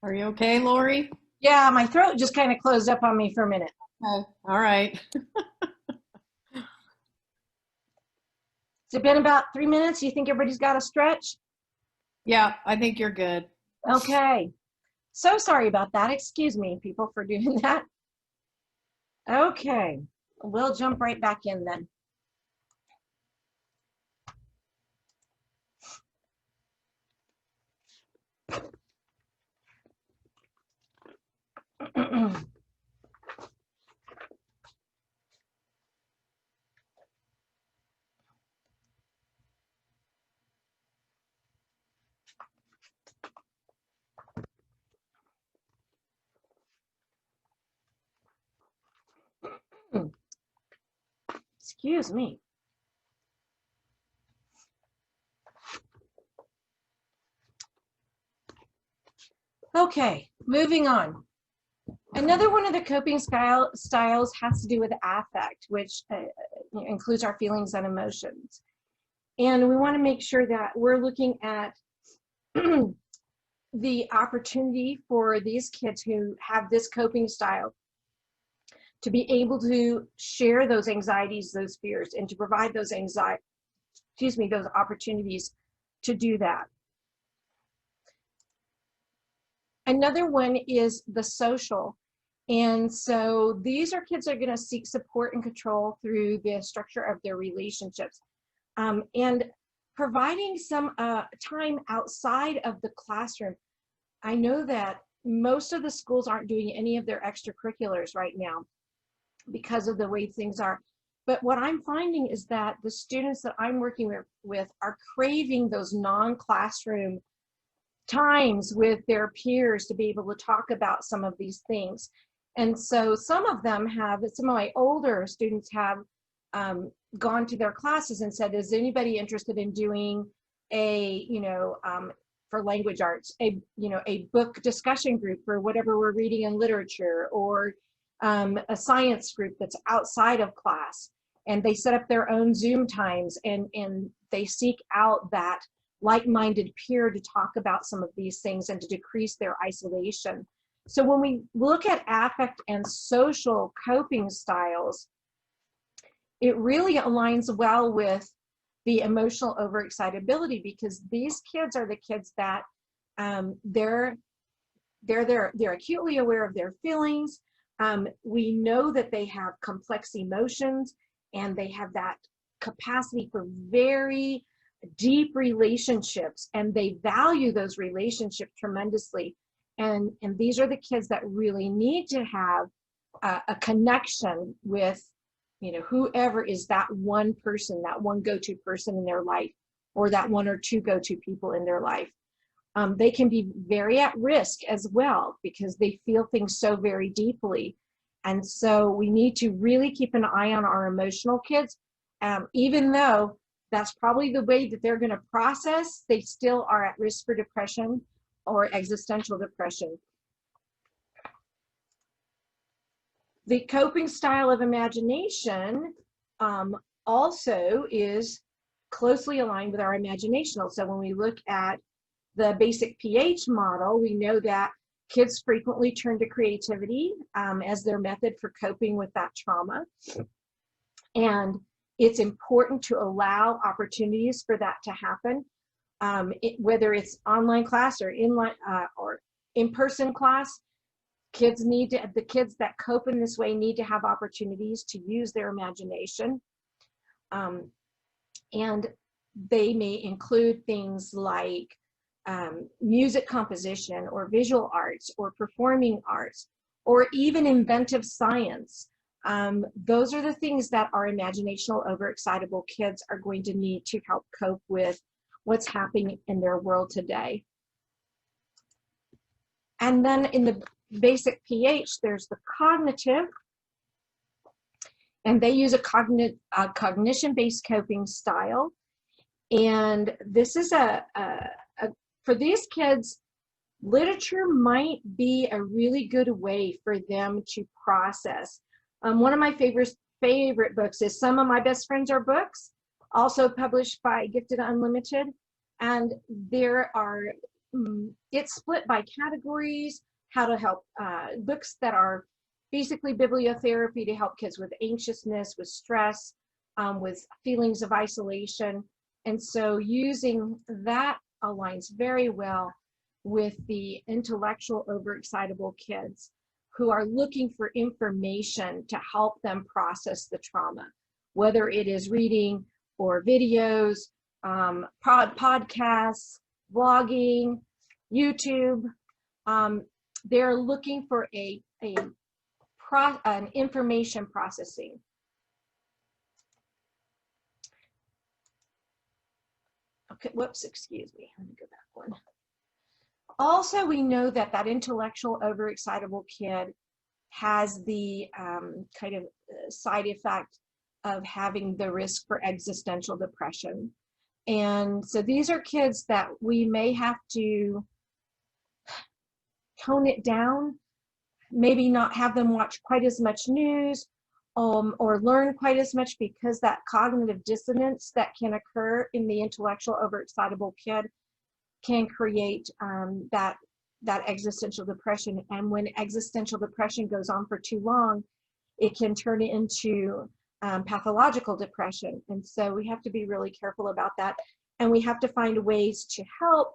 A: Are you okay, Lori?
B: Yeah, my throat just kind of closed up on me for a minute.
A: Okay. All right.
B: Has it been about 3 minutes? You think everybody's got a stretch?
A: Yeah, I think you're good.
B: Okay. So sorry about that. Excuse me, people, for doing that. Okay. We'll jump right back in then. Excuse me. Okay, moving on. Another one of the coping styles has to do with affect, which includes our feelings and emotions. And we want to make sure that we're looking at the opportunity for these kids who have this coping style to be able to share those anxieties, those fears, and to provide those those opportunities to do that. Another one is the social. And so these are kids that are going to seek support and control through the structure of their relationships. And providing some time outside of the classroom. I know that most of the schools aren't doing any of their extracurriculars right now because of the way things are. But what I'm finding is that the students that I'm working with are craving those non-classroom times with their peers to be able to talk about some of these things. And so some of my older students have gone to their classes and said, is anybody interested in doing a, for language arts, a book discussion group for whatever we're reading in literature, or a science group that's outside of class. And they set up their own Zoom times, and they seek out that like-minded peer to talk about some of these things and to decrease their isolation. So when we look at affect and social coping styles, it really aligns well with the emotional overexcitability, because these kids are the kids that they're acutely aware of their feelings. We know that they have complex emotions, and they have that capacity for very deep relationships, and they value those relationships tremendously. And these are the kids that really need to have a connection with, whoever is that one person, that one go-to person in their life, or that one or two go-to people in their life. They can be very at risk as well, because they feel things so very deeply. And so we need to really keep an eye on our emotional kids. Even though that's probably the way that they're going to process, they still are at risk for depression or existential depression. The coping style of imagination also is closely aligned with our imaginational. So when we look at the basic PH model, we know that kids frequently turn to creativity as their method for coping with that trauma. And it's important to allow opportunities for that to happen, whether it's online class or in-person class. The kids that cope in this way need to have opportunities to use their imagination. And they may include things like music composition, or visual arts, or performing arts, or even inventive science. Those are the things that our imaginational overexcitable kids are going to need to help cope with what's happening in their world today. And then in the basic PH, there's the cognitive, and they use a cognition-based coping style. And this is for these kids, literature might be a really good way for them to process. One of my favorite books is Some of My Best Friends Are Books, also published by Gifted Unlimited. And it's split by categories, how to help, books that are basically bibliotherapy to help kids with anxiousness, with stress, with feelings of isolation. And so using that aligns very well with the intellectual overexcitable kids who are looking for information to help them process the trauma, whether it is reading or videos, podcasts, blogging, YouTube. They're looking for an information processing. Okay, whoops, excuse me. Let me go back one. Also, we know that that intellectual overexcitable kid has the kind of side effect of having the risk for existential depression. And so these are kids that we may have to tone it down, maybe not have them watch quite as much news or learn quite as much, because that cognitive dissonance that can occur in the intellectual overexcitable kid can create that existential depression. And when existential depression goes on for too long, it can turn into pathological depression. And so we have to be really careful about that. And we have to find ways to help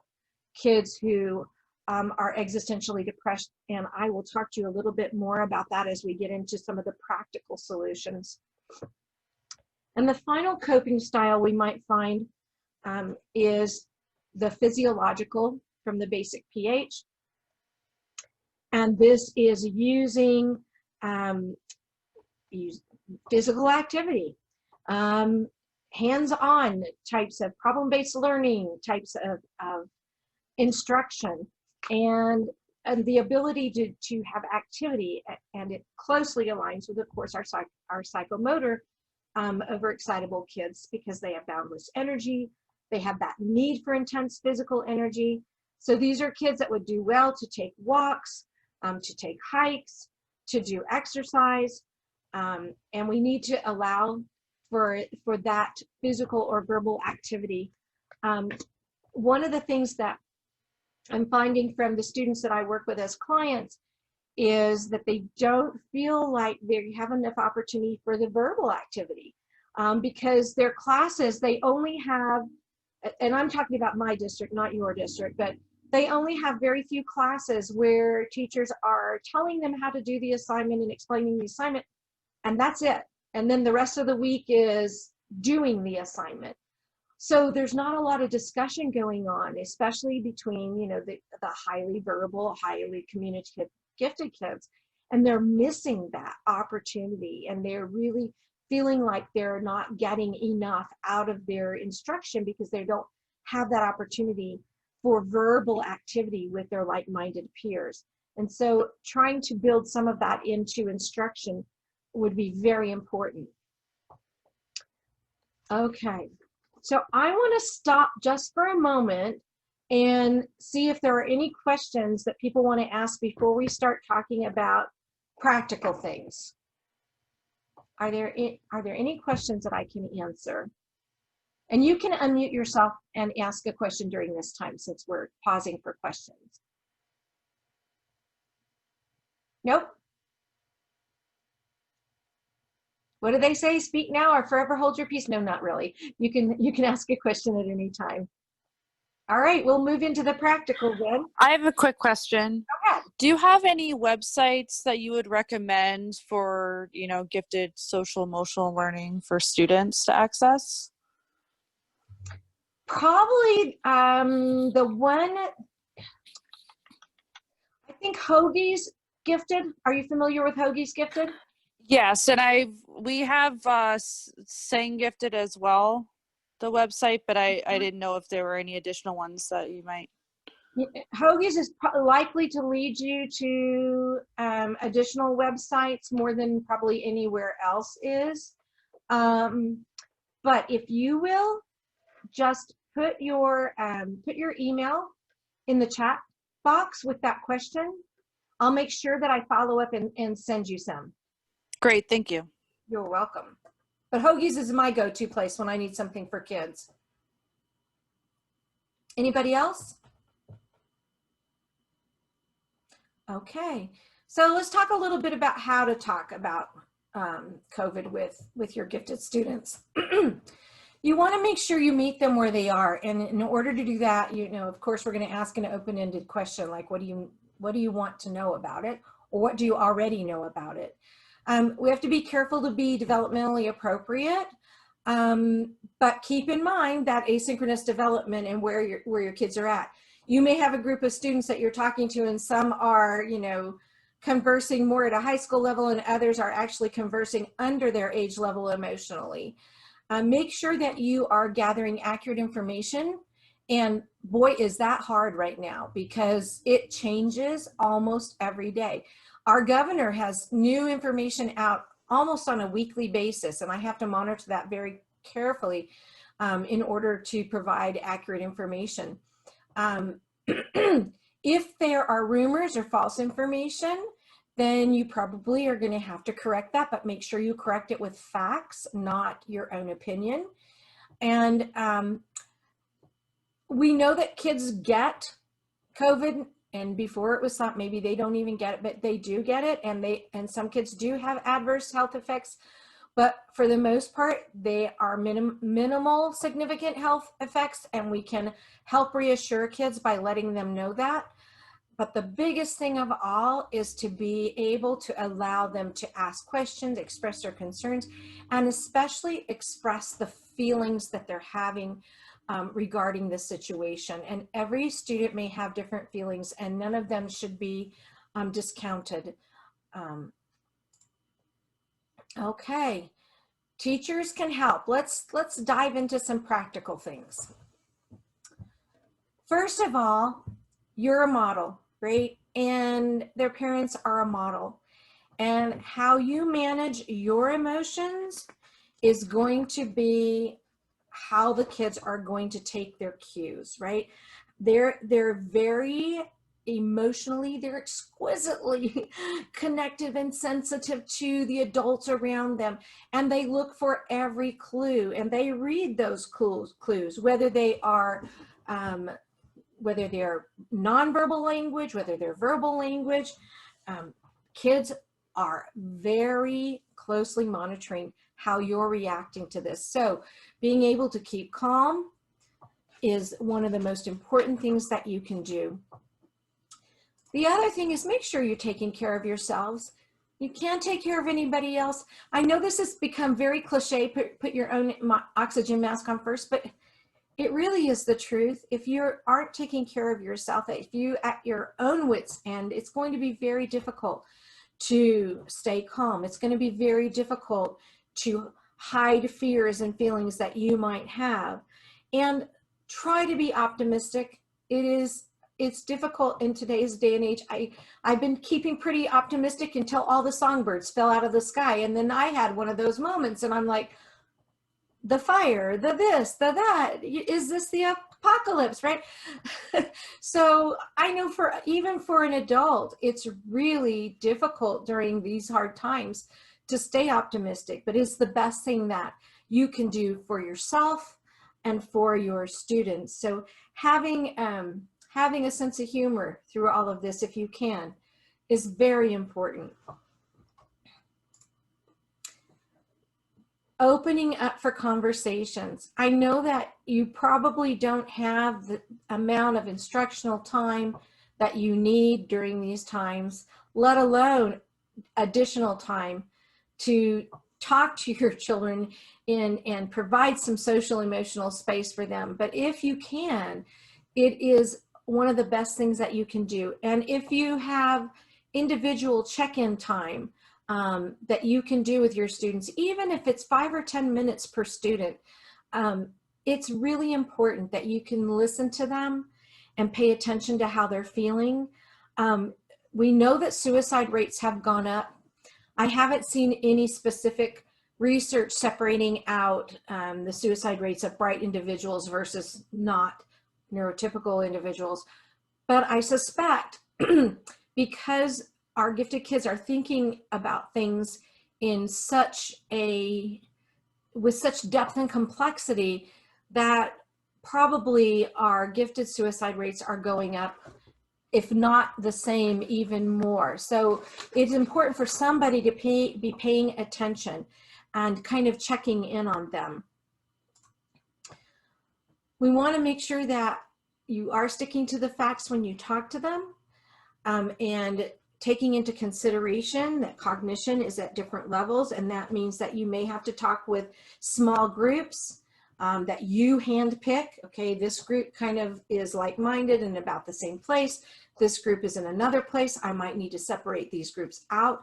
B: kids who are existentially depressed. And I will talk to you a little bit more about that as we get into some of the practical solutions. And the final coping style we might find is the physiological from the basic pH. And this is using physical activity, hands-on types of problem-based learning, types of instruction, and the ability to have activity, and it closely aligns with, of course, our psychomotor overexcitable kids, because they have boundless energy, they have that need for intense physical energy. So these are kids that would do well to take walks, to take hikes, to do exercise, and we need to allow for that physical or verbal activity. One of the things that I'm finding from the students that I work with as clients is that they don't feel like they have enough opportunity for the verbal activity, because their classes, they only have, and I'm talking about my district, not your district, but they only have very few classes where teachers are telling them how to do the assignment and explaining the assignment, and that's it. And then the rest of the week is doing the assignment. So there's not a lot of discussion going on, especially between, you know, the highly verbal, highly communicative, gifted kids, and they're missing that opportunity, and they're really feeling like they're not getting enough out of their instruction because they don't have that opportunity for verbal activity with their like-minded peers. And so trying to build some of that into instruction would be very important. Okay, so I want to stop just for a moment and see if there are any questions that people want to ask before we start talking about practical things. Are there any questions that I can answer? And you can unmute yourself and ask a question during this time, since we're pausing for questions. Nope. What do they say? Speak now or forever hold your peace. No, not really. You can ask a question at any time. All right, we'll move into the practical then.
C: I have a quick question.
B: Go ahead.
C: Do you have any websites that you would recommend for, you know, gifted social emotional learning for students to access?
B: Probably the one, I think Hoagie's Gifted. Are you familiar with Hoagie's Gifted?
C: Yes, and we have Sang Gifted as well, the website, but I didn't know if there were any additional ones that you might.
B: Hoagie's is likely to lead you to additional websites more than probably anywhere else is. But if you will, just put your email in the chat box with that question. I'll make sure that I follow up and send you some.
C: Great, thank you.
B: You're welcome. But Hoagie's is my go-to place when I need something for kids. Anybody else? Okay, so let's talk a little bit about how to talk about COVID with your gifted students. You want to make sure you meet them where they are, and in order to do that, you know, of course, we're going to ask an open-ended question like, what do you want to know about it, or what do you already know about it? We have to be careful to be developmentally appropriate, but keep in mind that asynchronous development and where your kids are at. You may have a group of students that you're talking to, and some are, you know, conversing more at a high school level, and others are actually conversing under their age level emotionally. Make sure that you are gathering accurate information, and boy, is that hard right now because it changes almost every day. Our governor has new information out almost on a weekly basis, and I have to monitor that very carefully in order to provide accurate information. If there are rumors or false information, then you probably are going to have to correct that, but make sure you correct it with facts, not your own opinion. And we know that kids get COVID, and before it was thought maybe they don't even get it, but they do get it, and some kids do have adverse health effects but for the most part, they are minimal significant health effects, and we can help reassure kids by letting them know that. But the biggest thing of all is to be able to allow them to ask questions, express their concerns, and especially express the feelings that they're having regarding the situation. And every student may have different feelings, and none of them should be discounted. Okay, teachers can help. Let's dive into some practical things. First of all, you're a model, right? And their parents are a model. And how you manage your emotions is going to be how the kids are going to take their cues, right? They're very emotionally, they're exquisitely connected and sensitive to the adults around them, and they look for every clue, and they read those clues, whether they are whether they're nonverbal language, whether they're verbal language. Kids are very closely monitoring how you're reacting to this. So being able to keep calm is one of the most important things that you can do. The other thing is make sure you're taking care of yourselves. You can't take care of anybody else. I know this has become very cliche, put your own oxygen mask on first, but it really is the truth. If you aren't taking care of yourself, if you at your own wits end, it's going to be very difficult to stay calm. It's going to be very difficult to hide fears and feelings that you might have. And try to be optimistic. It's difficult in today's day and age. I've been keeping pretty optimistic until all the songbirds fell out of the sky. And then I had one of those moments and I'm like, the fire, the this, the that, is this the apocalypse, right? So I know even for an adult, it's really difficult during these hard times to stay optimistic, but it's the best thing that you can do for yourself and for your students. So having a sense of humor through all of this, if you can, is very important. Opening up for conversations. I know that you probably don't have the amount of instructional time that you need during these times, let alone additional time to talk to your children and provide some social emotional space for them. But if you can, it is one of the best things that you can do. And if you have individual check-in time that you can do with your students, even if it's 5 or 10 minutes per student, it's really important that you can listen to them and pay attention to how they're feeling. We know that suicide rates have gone up. I haven't seen any specific research separating out the suicide rates of bright individuals versus not neurotypical individuals. But I suspect because our gifted kids are thinking about things in with such depth and complexity, that probably our gifted suicide rates are going up, if not the same, even more. So it's important for somebody to be paying attention and kind of checking in on them. We want to make sure that you are sticking to the facts when you talk to them, and taking into consideration that cognition is at different levels, and that means that you may have to talk with small groups that you handpick. Okay, this group kind of is like-minded and about the same place. This group is in another place. I might need to separate these groups out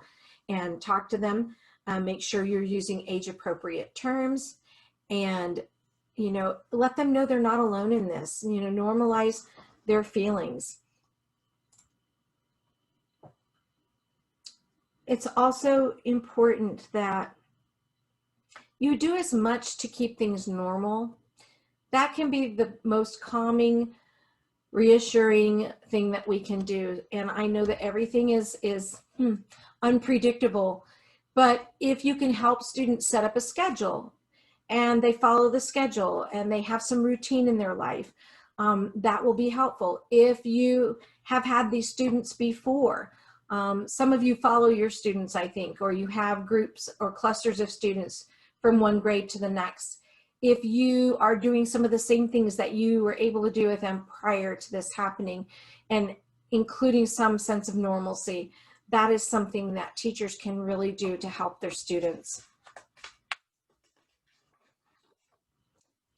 B: and talk to them. Make sure you're using age-appropriate terms, and let them know they're not alone in this. Normalize their feelings. It's also important that you do as much to keep things normal. That can be the most calming, reassuring thing that we can do. And I know that everything is unpredictable, but if you can help students set up a schedule and they follow the schedule and they have some routine in their life, that will be helpful. If you have had these students before, Some of you follow your students, I think, or you have groups or clusters of students from one grade to the next. If you are doing some of the same things that you were able to do with them prior to this happening, and including some sense of normalcy, that is something that teachers can really do to help their students.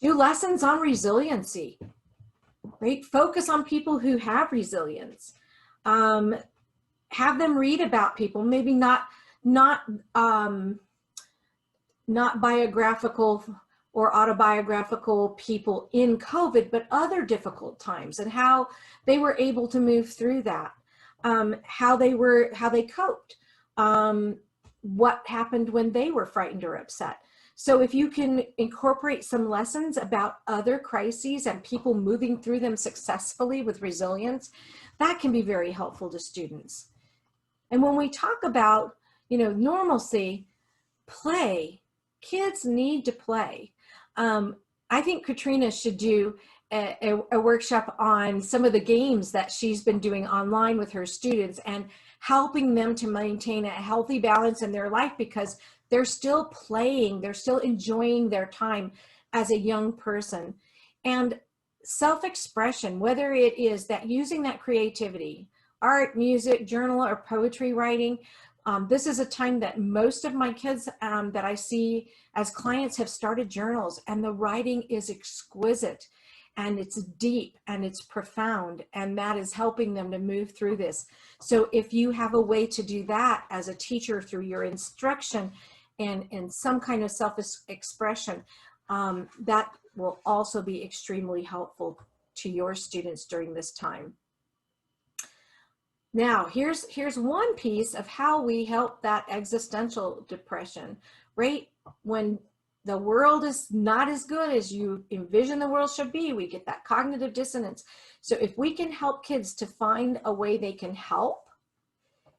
B: Do lessons on resiliency, right? Focus on people who have resilience. Have them read about people, maybe not biographical or autobiographical people in COVID, but other difficult times and how they were able to move through that, how they coped, what happened when they were frightened or upset. So if you can incorporate some lessons about other crises and people moving through them successfully with resilience, that can be very helpful to students. And when we talk about, normalcy, play, kids need to play. I think Katrina should do a workshop on some of the games that she's been doing online with her students and helping them to maintain a healthy balance in their life, because they're still playing, they're still enjoying their time as a young person. And self-expression, whether it is that using that creativity, art, music, journal, or poetry writing. This is a time that most of my kids that I see as clients have started journals, and the writing is exquisite and it's deep and it's profound, and that is helping them to move through this. So if you have a way to do that as a teacher through your instruction and some kind of self-expression, that will also be extremely helpful to your students during this time. Now, here's one piece of how we help that existential depression, right? When the world is not as good as you envision the world should be, we get that cognitive dissonance. So if we can help kids to find a way they can help,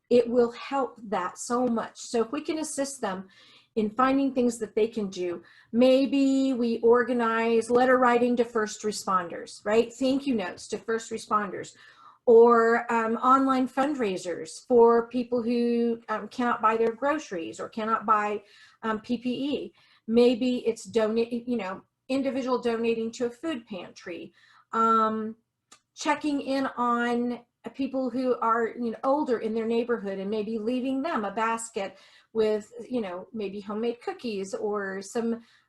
B: it will help that so much. So if we can assist them in finding things that they can do, maybe we organize letter writing to first responders, right? Thank you notes to first responders, or online fundraisers for people who cannot buy their groceries or cannot buy PPE. Maybe it's individual donating to a food pantry, checking in on people who are older in their neighborhood and maybe leaving them a basket with maybe homemade cookies or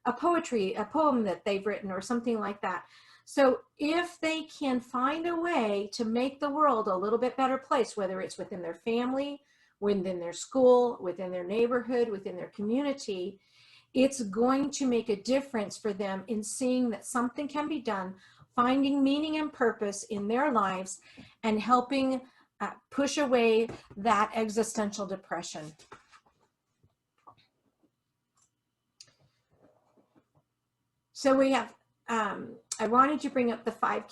B: a poem that they've written or something like that. So if they can find a way to make the world a little bit better place, whether it's within their family, within their school, within their neighborhood, within their community, it's going to make a difference for them in seeing that something can be done, finding meaning and purpose in their lives, and helping push away that existential depression. So we have, I wanted to bring up the 5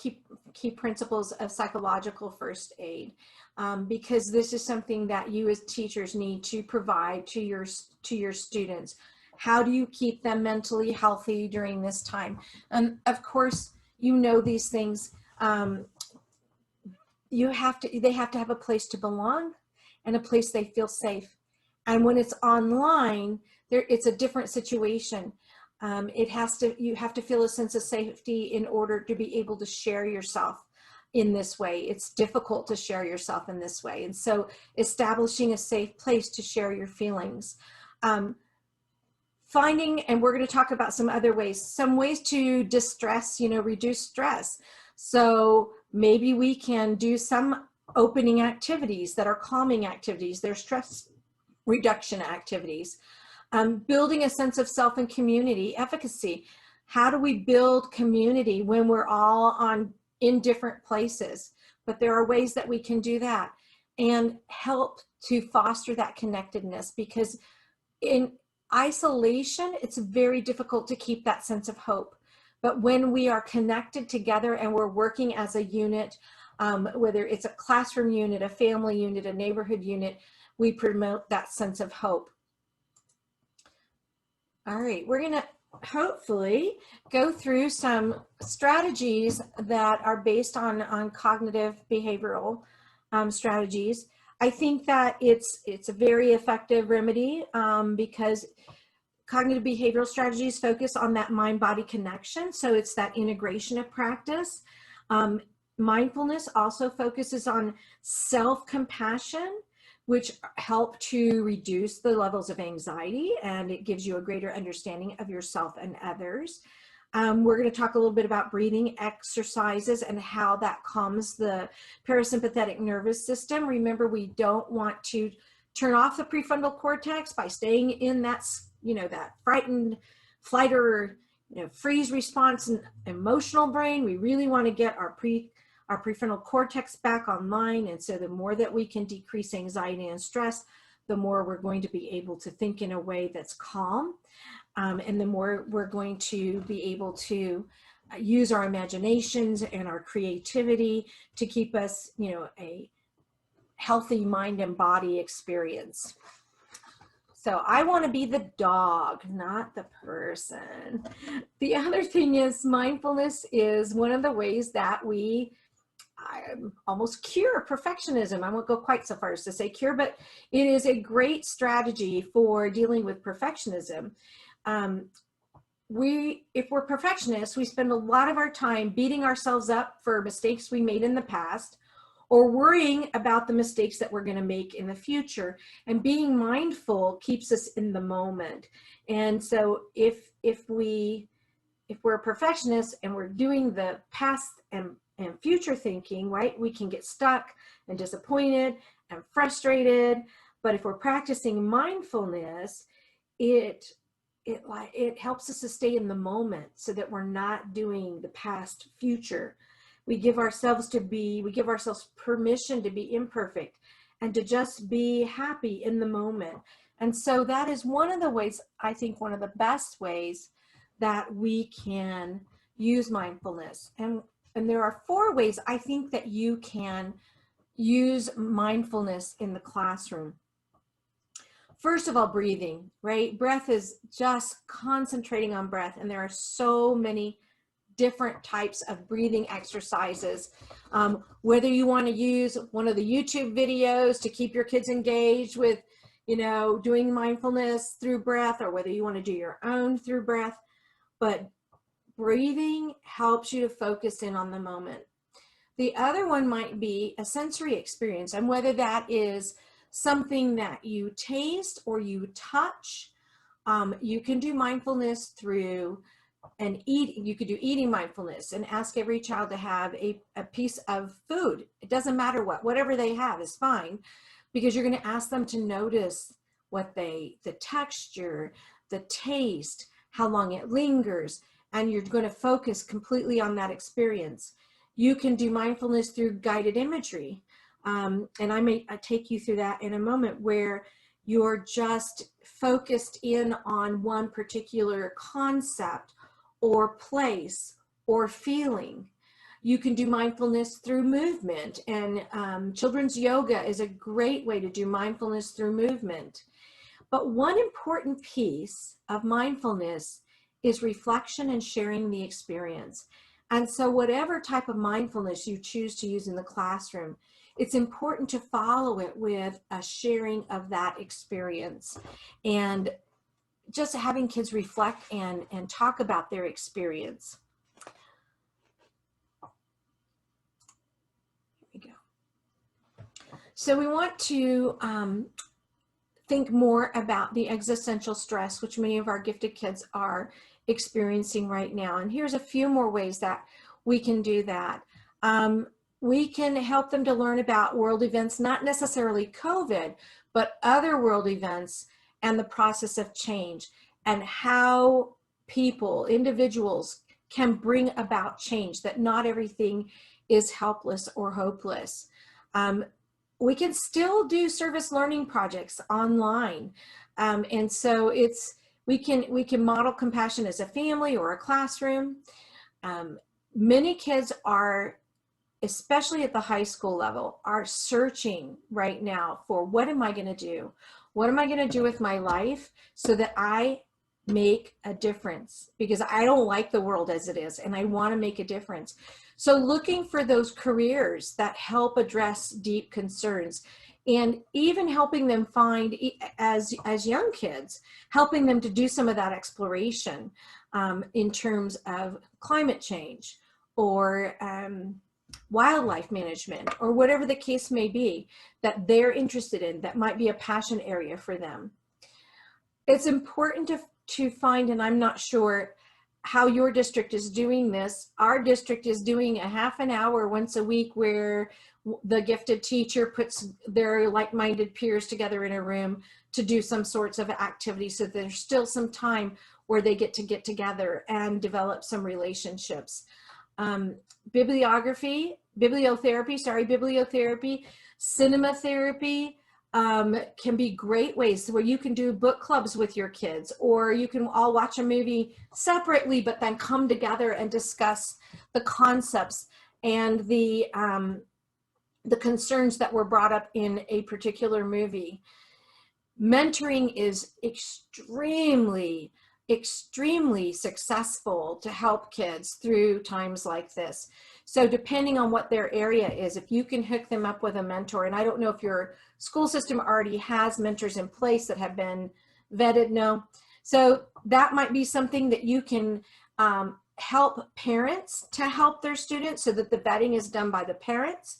B: key principles of psychological first aid, because this is something that you as teachers need to provide to your students. How do you keep them mentally healthy during this time? And of course, these things. They have to have a place to belong and a place they feel safe. And when it's online, it's a different situation. You have to feel a sense of safety in order to be able to share yourself in this way. It's difficult to share yourself in this way. And so establishing a safe place to share your feelings. Finding, and we're going to talk about some other ways, some ways to distress, reduce stress. So maybe we can do some opening activities that are calming activities. They're stress reduction activities. Building a sense of self and community efficacy. How do we build community when we're all in different places? But there are ways that we can do that and help to foster that connectedness, because in isolation, it's very difficult to keep that sense of hope. But when we are connected together and we're working as a unit, whether it's a classroom unit, a family unit, a neighborhood unit, we promote that sense of hope. All right, we're going to hopefully go through some strategies that are based on cognitive behavioral strategies. I think that it's a very effective remedy because cognitive behavioral strategies focus on that mind-body connection. So it's that integration of practice. Mindfulness also focuses on self-compassion, which help to reduce the levels of anxiety, and it gives you a greater understanding of yourself and others. We're going to talk a little bit about breathing exercises and how that calms the parasympathetic nervous system. Remember, we don't want to turn off the prefrontal cortex by staying in that, that frightened flight or freeze response and emotional brain. We really want to get our prefrontal cortex back online. And so the more that we can decrease anxiety and stress, the more we're going to be able to think in a way that's calm. And the more we're going to be able to use our imaginations and our creativity to keep us, a healthy mind and body experience. So I want to be the dog, not the person. The other thing is mindfulness is one of the ways that we almost cure perfectionism. I won't go quite so far as to say cure, but it is a great strategy for dealing with perfectionism. If we're perfectionists, we spend a lot of our time beating ourselves up for mistakes we made in the past, or worrying about the mistakes that we're going to make in the future. And being mindful keeps us in the moment. And so if we're a perfectionist and we're doing the past and future thinking, right, we can get stuck and disappointed and frustrated. But if we're practicing mindfulness, it helps us to stay in the moment so that we're not doing the past future. We give ourselves permission to be imperfect and to just be happy in the moment. And so that is one of the ways, I think one of the best ways that we can use mindfulness. And there are 4 ways I think that you can use mindfulness in the classroom. First of all, breathing, right? Breath is just concentrating on breath. And there are so many different types of breathing exercises. Whether you want to use one of the YouTube videos to keep your kids engaged with, doing mindfulness through breath, or whether you want to do your own through breath, but breathing helps you to focus in on the moment. The other one might be a sensory experience, and whether that is something that you taste or you touch, you can do mindfulness through you could do eating mindfulness and ask every child to have a piece of food. It doesn't matter whatever they have is fine, because you're going to ask them to notice the texture, the taste, how long it lingers, and you're going to focus completely on that experience. You can do mindfulness through guided imagery. And I take you through that in a moment, where you're just focused in on one particular concept or place or feeling. You can do mindfulness through movement, and children's yoga is a great way to do mindfulness through movement. But one important piece of mindfulness is reflection and sharing the experience. And so whatever type of mindfulness you choose to use in the classroom, it's important to follow it with a sharing of that experience, and just having kids reflect and talk about their experience. Here we go. So we want to think more about the existential stress, which many of our gifted kids are experiencing right now. And here's a few more ways that we can do that. We can help them to learn about world events, not necessarily COVID, but other world events and the process of change, and how individuals can bring about change, that not everything is helpless or hopeless. We can still do service learning projects online. And so we can model compassion as a family or a classroom. Many kids are, especially at the high school level, are searching right now for, what am I going to do? What am I going to do with my life so that I make a difference? Because I don't like the world as it is, and I want to make a difference. So looking for those careers that help address deep concerns. And even helping them find, as young kids, helping them to do some of that exploration in terms of climate change or wildlife management, or whatever the case may be that they're interested in, that might be a passion area for them. It's important to find, and I'm not sure how your district is doing this. Our district is doing a half an hour once a week where the gifted teacher puts their like-minded peers together in a room to do some sorts of activity, so there's still some time where they get together and develop some relationships. Bibliotherapy, cinema therapy can be great ways where you can do book clubs with your kids, or you can all watch a movie separately, but then come together and discuss the concepts and the concerns that were brought up in a particular movie. Mentoring is extremely successful to help kids through times like this. So depending on what their area is, if you can hook them up with a mentor, and I don't know if your school system already has mentors in place that have been vetted, no. So that might be something that you can help parents to help their students, so that the vetting is done by the parents,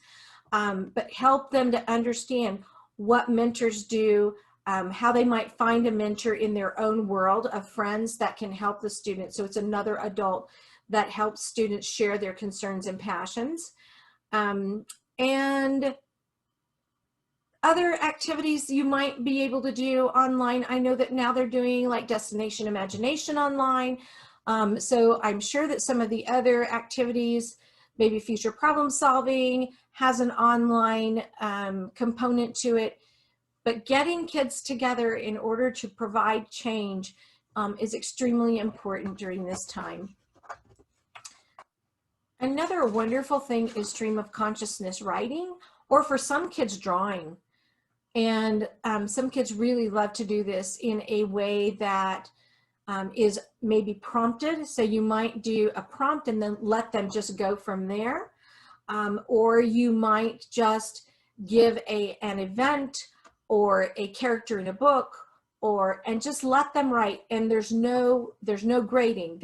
B: but help them to understand what mentors do, how they might find a mentor in their own world of friends that can help the student. So it's another adult that helps students share their concerns and passions. And other activities you might be able to do online. I know that now they're doing like Destination Imagination online. So I'm sure that some of the other activities, maybe future problem solving, has an online component to it. But getting kids together in order to provide change is extremely important during this time. Another wonderful thing is stream of consciousness writing, or for some kids, drawing. And some kids really love to do this in a way that is maybe prompted. So you might do a prompt and then let them just go from there. Or you might just give an event or a character in a book, and just let them write. And there's no grading.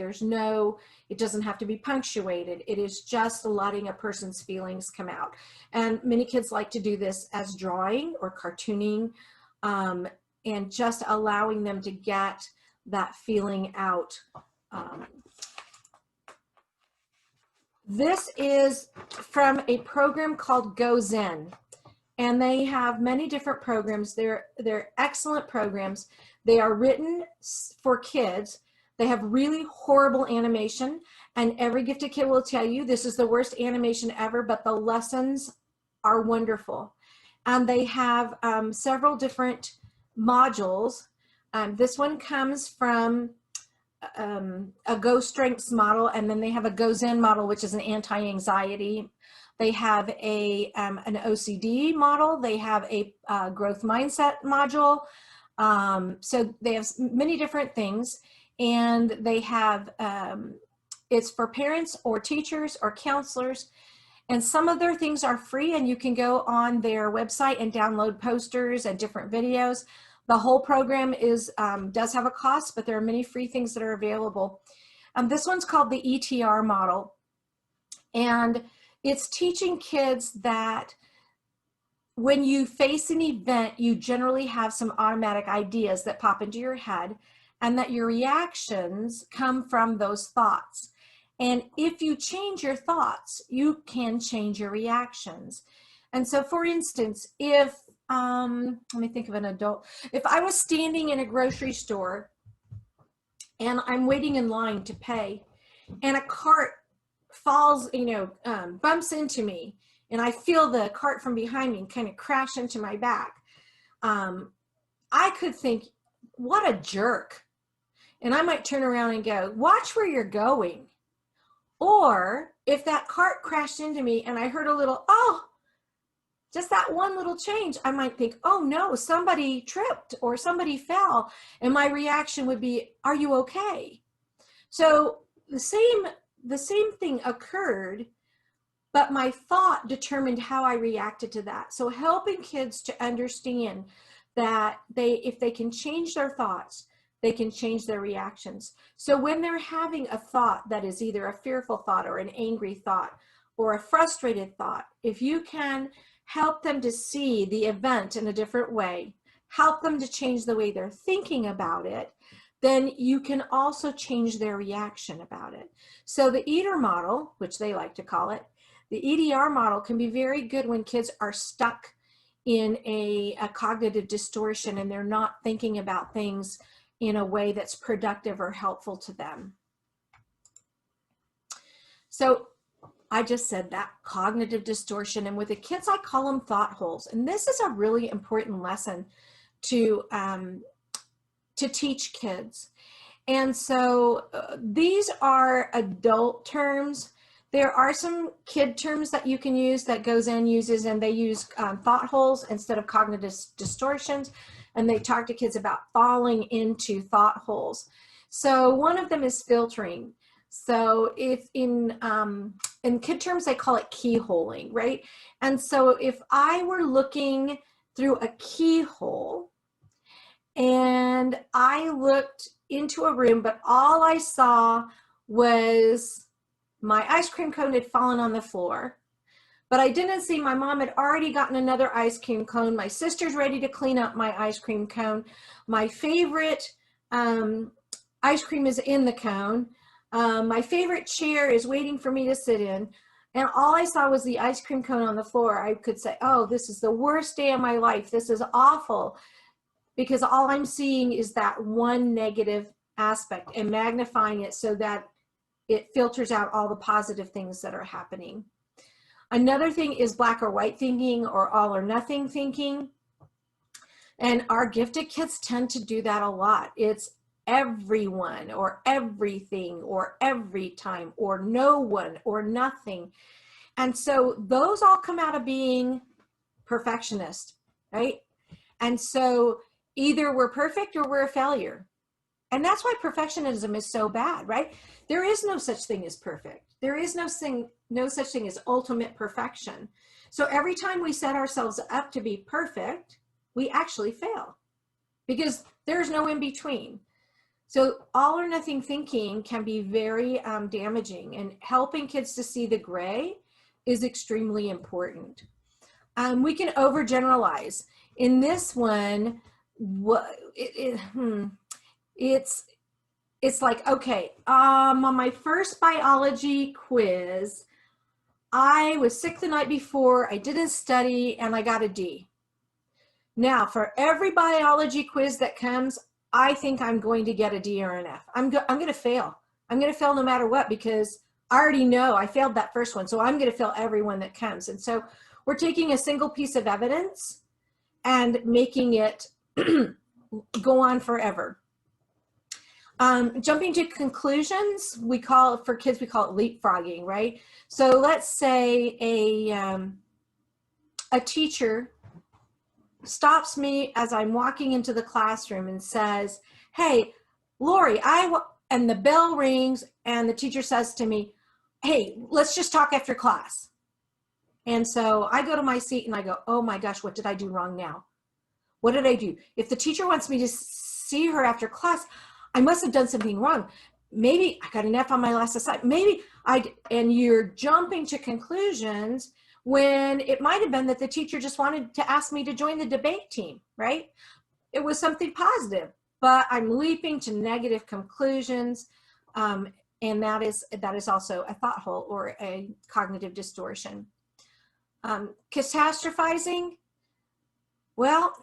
B: It doesn't have to be punctuated. It is just letting a person's feelings come out. And many kids like to do this as drawing or cartooning, and just allowing them to get that feeling out. This is from a program called Go Zen. And they have many different programs. They're excellent programs. They are written for kids. They have really horrible animation, and every gifted kid will tell you this is the worst animation ever, but the lessons are wonderful. And they have several different modules. This one comes from a Go Strengths model, and then they have a Go Zen model, which is an anti-anxiety. They have an OCD model. They have a growth mindset module. So they have many different things, and they have, it's for parents or teachers or counselors. And some of their things are free, and you can go on their website and download posters and different videos. The whole program does have a cost, but there are many free things that are available. This one's called the ETR model. And it's teaching kids that when you face an event, you generally have some automatic ideas that pop into your head, and that your reactions come from those thoughts. And if you change your thoughts, you can change your reactions. And so, for instance, if, let me think of an adult. If I was standing in a grocery store and I'm waiting in line to pay, and a cart falls, bumps into me, and I feel the cart from behind me kind of crash into my back, I could think, what a jerk. And I might turn around and go, watch where you're going. Or if that cart crashed into me and I heard a little, oh, just that one little change, I might think, oh no, somebody tripped or somebody fell. And my reaction would be, are you okay? So the same thing occurred, but my thought determined how I reacted to that. So helping kids to understand that if they can change their thoughts, they can change their reactions. So when they're having a thought that is either a fearful thought or an angry thought or a frustrated thought, if you can help them to see the event in a different way, help them to change the way they're thinking about it, then you can also change their reaction about it. So the EATR model, which they like to call it, the EDR model can be very good when kids are stuck in a cognitive distortion and they're not thinking about things in a way that's productive or helpful to them. So I just said that, cognitive distortion, and with the kids I call them thought holes. And this is a really important lesson to teach kids. And so these are adult terms. There are some kid terms that you can use that Gozen uses, and they use thought holes instead of cognitive distortions. And they talk to kids about falling into thought holes. So one of them is filtering. So if in kid terms, they call it keyholing, right? And so if I were looking through a keyhole and I looked into a room, but all I saw was my ice cream cone had fallen on the floor, but I didn't see my mom had already gotten another ice cream cone. My sister's ready to clean up my ice cream cone. My favorite ice cream is in the cone. My favorite chair is waiting for me to sit in. And all I saw was the ice cream cone on the floor. I could say, oh, this is the worst day of my life. This is awful. Because all I'm seeing is that one negative aspect and magnifying it so that it filters out all the positive things that are happening. Another thing is black or white thinking or all or nothing thinking. And our gifted kids tend to do that a lot. It's everyone or everything or every time or no one or nothing. And so those all come out of being perfectionist, right? And so either we're perfect or we're a failure. And that's why perfectionism is so bad, right? There is no such thing as perfect. There is no such thing as ultimate perfection. So every time we set ourselves up to be perfect, we actually fail because there's no in between. So all or nothing thinking can be very damaging, and helping kids to see the gray is extremely important. We can overgeneralize. In this one, it's like, okay, on my first biology quiz, I was sick the night before, I didn't study, and I got a D. Now, for every biology quiz that comes, I think I'm going to get a D or an F. I'm going to fail. I'm going to fail no matter what, because I already know I failed that first one, so I'm going to fail every one that comes. And so we're taking a single piece of evidence and making it go on forever. Jumping to conclusions, for kids, we call it leapfrogging, right? So let's say a teacher stops me as I'm walking into the classroom and says, hey, Lori, and the bell rings and the teacher says to me, hey, let's just talk after class. And so I go to my seat and I go, oh my gosh, what did I do wrong now? What did I do? If the teacher wants me to see her after class, I must have done something wrong. Maybe I got an F on my last assignment. And you're jumping to conclusions when it might have been that the teacher just wanted to ask me to join the debate team, right? It was something positive, but I'm leaping to negative conclusions. And that is also a thought hole or a cognitive distortion. Catastrophizing, well,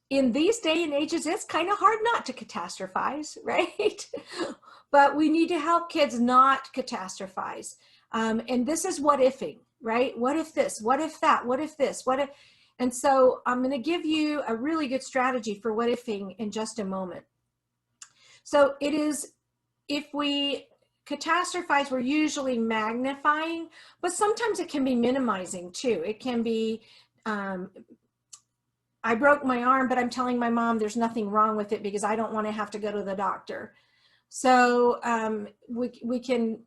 B: in these day and ages, it's kind of hard not to catastrophize, right? But we need to help kids not catastrophize. And this is what ifing, right? What if this? What if that? What if this? What if? And so I'm going to give you a really good strategy for what ifing in just a moment. So it is, if we catastrophize, we're usually magnifying, but sometimes it can be minimizing too. It can be, I broke my arm, but I'm telling my mom there's nothing wrong with it because I don't want to have to go to the doctor. So we can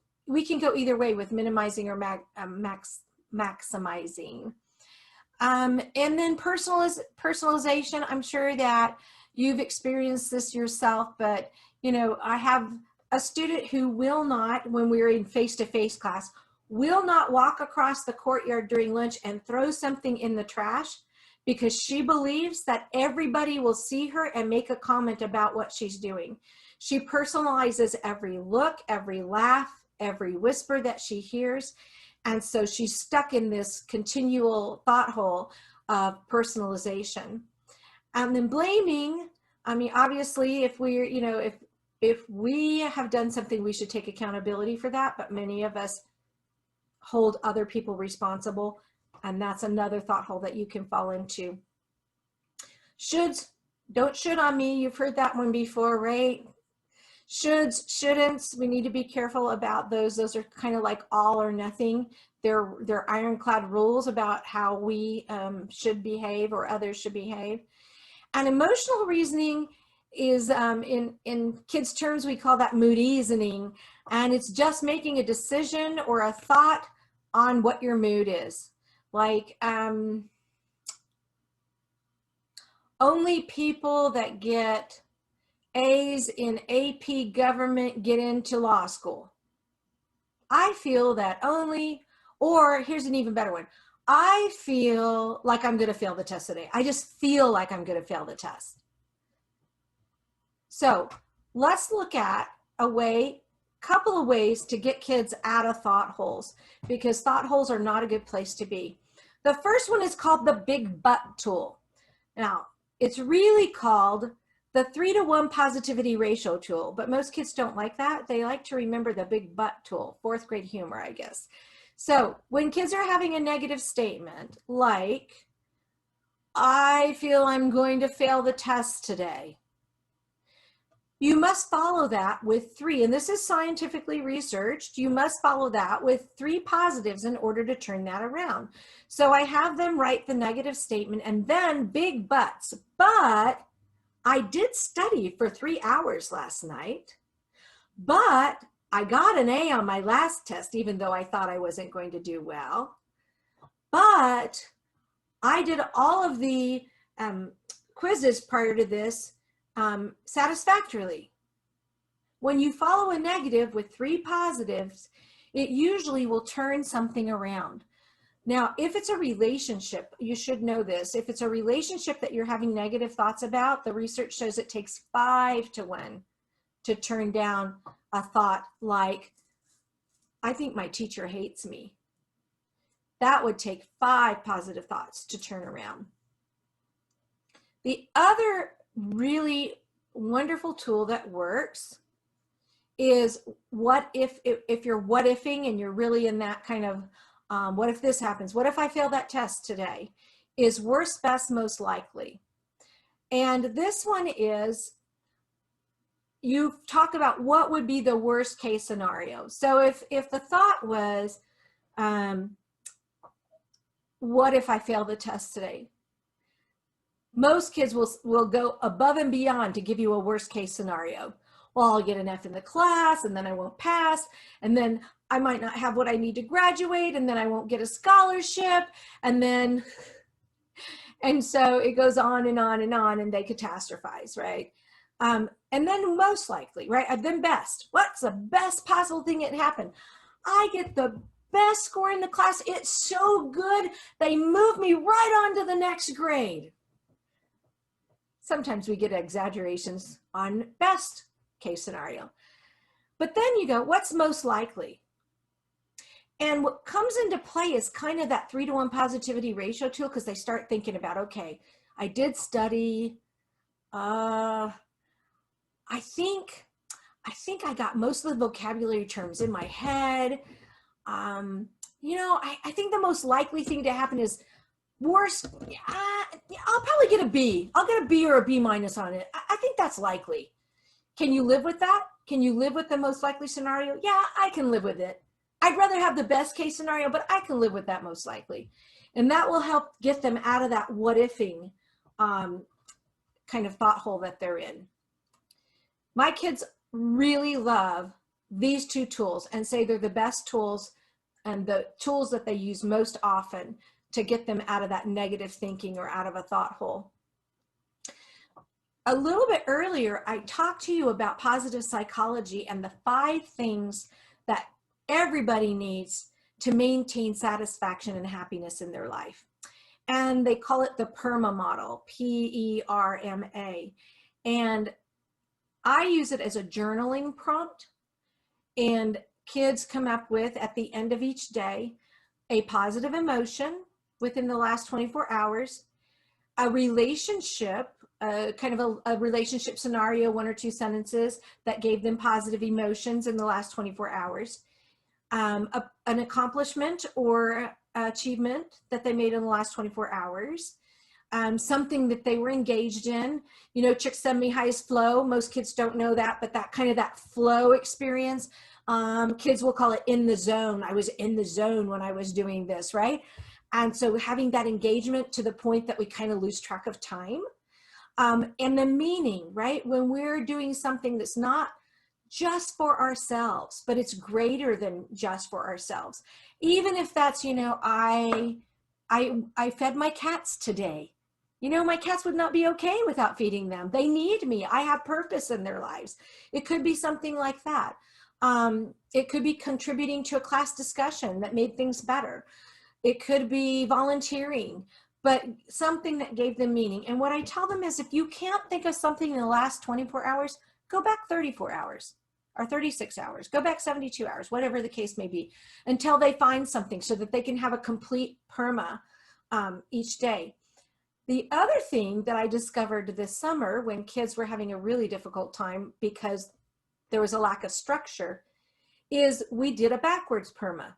B: go either way with minimizing or maximizing. And then personalization, I'm sure that you've experienced this yourself, but you know, I have a student who will not, when we're in face-to-face class, will not walk across the courtyard during lunch and throw something in the trash because she believes that everybody will see her and make a comment about what she's doing. She personalizes every look, every laugh, every whisper that she hears. And so she's stuck in this continual thought hole of personalization. And then blaming, I mean, obviously, if we're, you know, if we have done something, we should take accountability for that. But many of us hold other people responsible. And that's another thought hole that you can fall into. Shoulds, don't should on me. You've heard that one before, right? Shoulds, shouldn'ts, we need to be careful about those. Those are kind of like all or nothing. They're ironclad rules about how we should behave or others should behave. And emotional reasoning is, in kids' terms, we call that mood-easoning. And it's just making a decision or a thought on what your mood is. Like, only people that get A's in AP government get into law school. I feel that only, or here's an even better one. I feel like I'm going to fail the test today. I just feel like I'm going to fail the test. So let's look at couple of ways to get kids out of thought holes, because thought holes are not a good place to be. The first one is called the big but tool. Now, it's really called the 3-to-1 positivity ratio tool, but most kids don't like that. They like to remember the big but tool, 4th grade humor, I guess. So when kids are having a negative statement, like, I feel I'm going to fail the test today, you must follow that with 3, and this is scientifically researched, you must follow that with 3 positives in order to turn that around. So I have them write the negative statement and then big buts. But I did study for 3 hours last night, but I got an A on my last test, even though I thought I wasn't going to do well. But I did all of the quizzes prior to this satisfactorily. When you follow a negative with 3 positives, it usually will turn something around. Now, if it's a relationship, you should know this. If it's a relationship that you're having negative thoughts about, the research shows it takes 5-to-1 to turn down a thought like, I think my teacher hates me. That would take 5 positive thoughts to turn around. The other really wonderful tool that works is what if you're what ifing and you're really in that kind of what if this happens? What if I fail that test today? Is worst, best, most likely. And this one is, you talk about what would be the worst case scenario. So if the thought was, what if I fail the test today? Most kids will go above and beyond to give you a worst case scenario. Well, I'll get an F in the class and then I won't pass. And then I might not have what I need to graduate, and then I won't get a scholarship. And so it goes on and on and on, and they catastrophize, right? And then most likely, right? And then best. What's the best possible thing that happened? I get the best score in the class. It's so good. They move me right on to the next grade. Sometimes we get exaggerations on best case scenario. But then you go, what's most likely? And what comes into play is kind of that 3-to-1 positivity ratio tool, because they start thinking about, okay, I did study. I think I got most of the vocabulary terms in my head. You know, I think the most likely thing to happen is worst. I'll probably get a B. I'll get a B or a B- on it. I think that's likely. Can you live with that? Can you live with the most likely scenario? Yeah, I can live with it. I'd rather have the best case scenario, but I can live with that most likely. And that will help get them out of that what ifing kind of thought hole that they're in. My kids really love these 2 tools and say they're the best tools the tools that they use most often to get them out of that negative thinking or out of a thought hole. A little bit earlier, I talked to you about positive psychology and the 5 things that everybody needs to maintain satisfaction and happiness in their life. And they call it the PERMA model, P-E-R-M-A. And I use it as a journaling prompt, and kids come up with, at the end of each day, a positive emotion within the last 24 hours, a relationship, kind of a relationship scenario, 1 or 2 sentences that gave them positive emotions in the last 24 hours, an accomplishment or achievement that they made in the last 24 hours, something that they were engaged in. You know, chicks send me highest flow. Most kids don't know that, but that kind of that flow experience, kids will call it in the zone. I was in the zone when I was doing this, right? And so having that engagement to the point that we kind of lose track of time. And the meaning, right? When we're doing something that's not just for ourselves, but it's greater than just for ourselves. Even if that's, you know, I fed my cats today. You know, my cats would not be okay without feeding them. They need me. I have purpose in their lives. It could be something like that. It could be contributing to a class discussion that made things better. It could be volunteering, but something that gave them meaning. And what I tell them is, if you can't think of something in the last 24 hours, go back 34 hours or 36 hours, go back 72 hours, whatever the case may be, until they find something so that they can have a complete PERMA each day. The other thing that I discovered this summer when kids were having a really difficult time because there was a lack of structure is we did a backwards PERMA,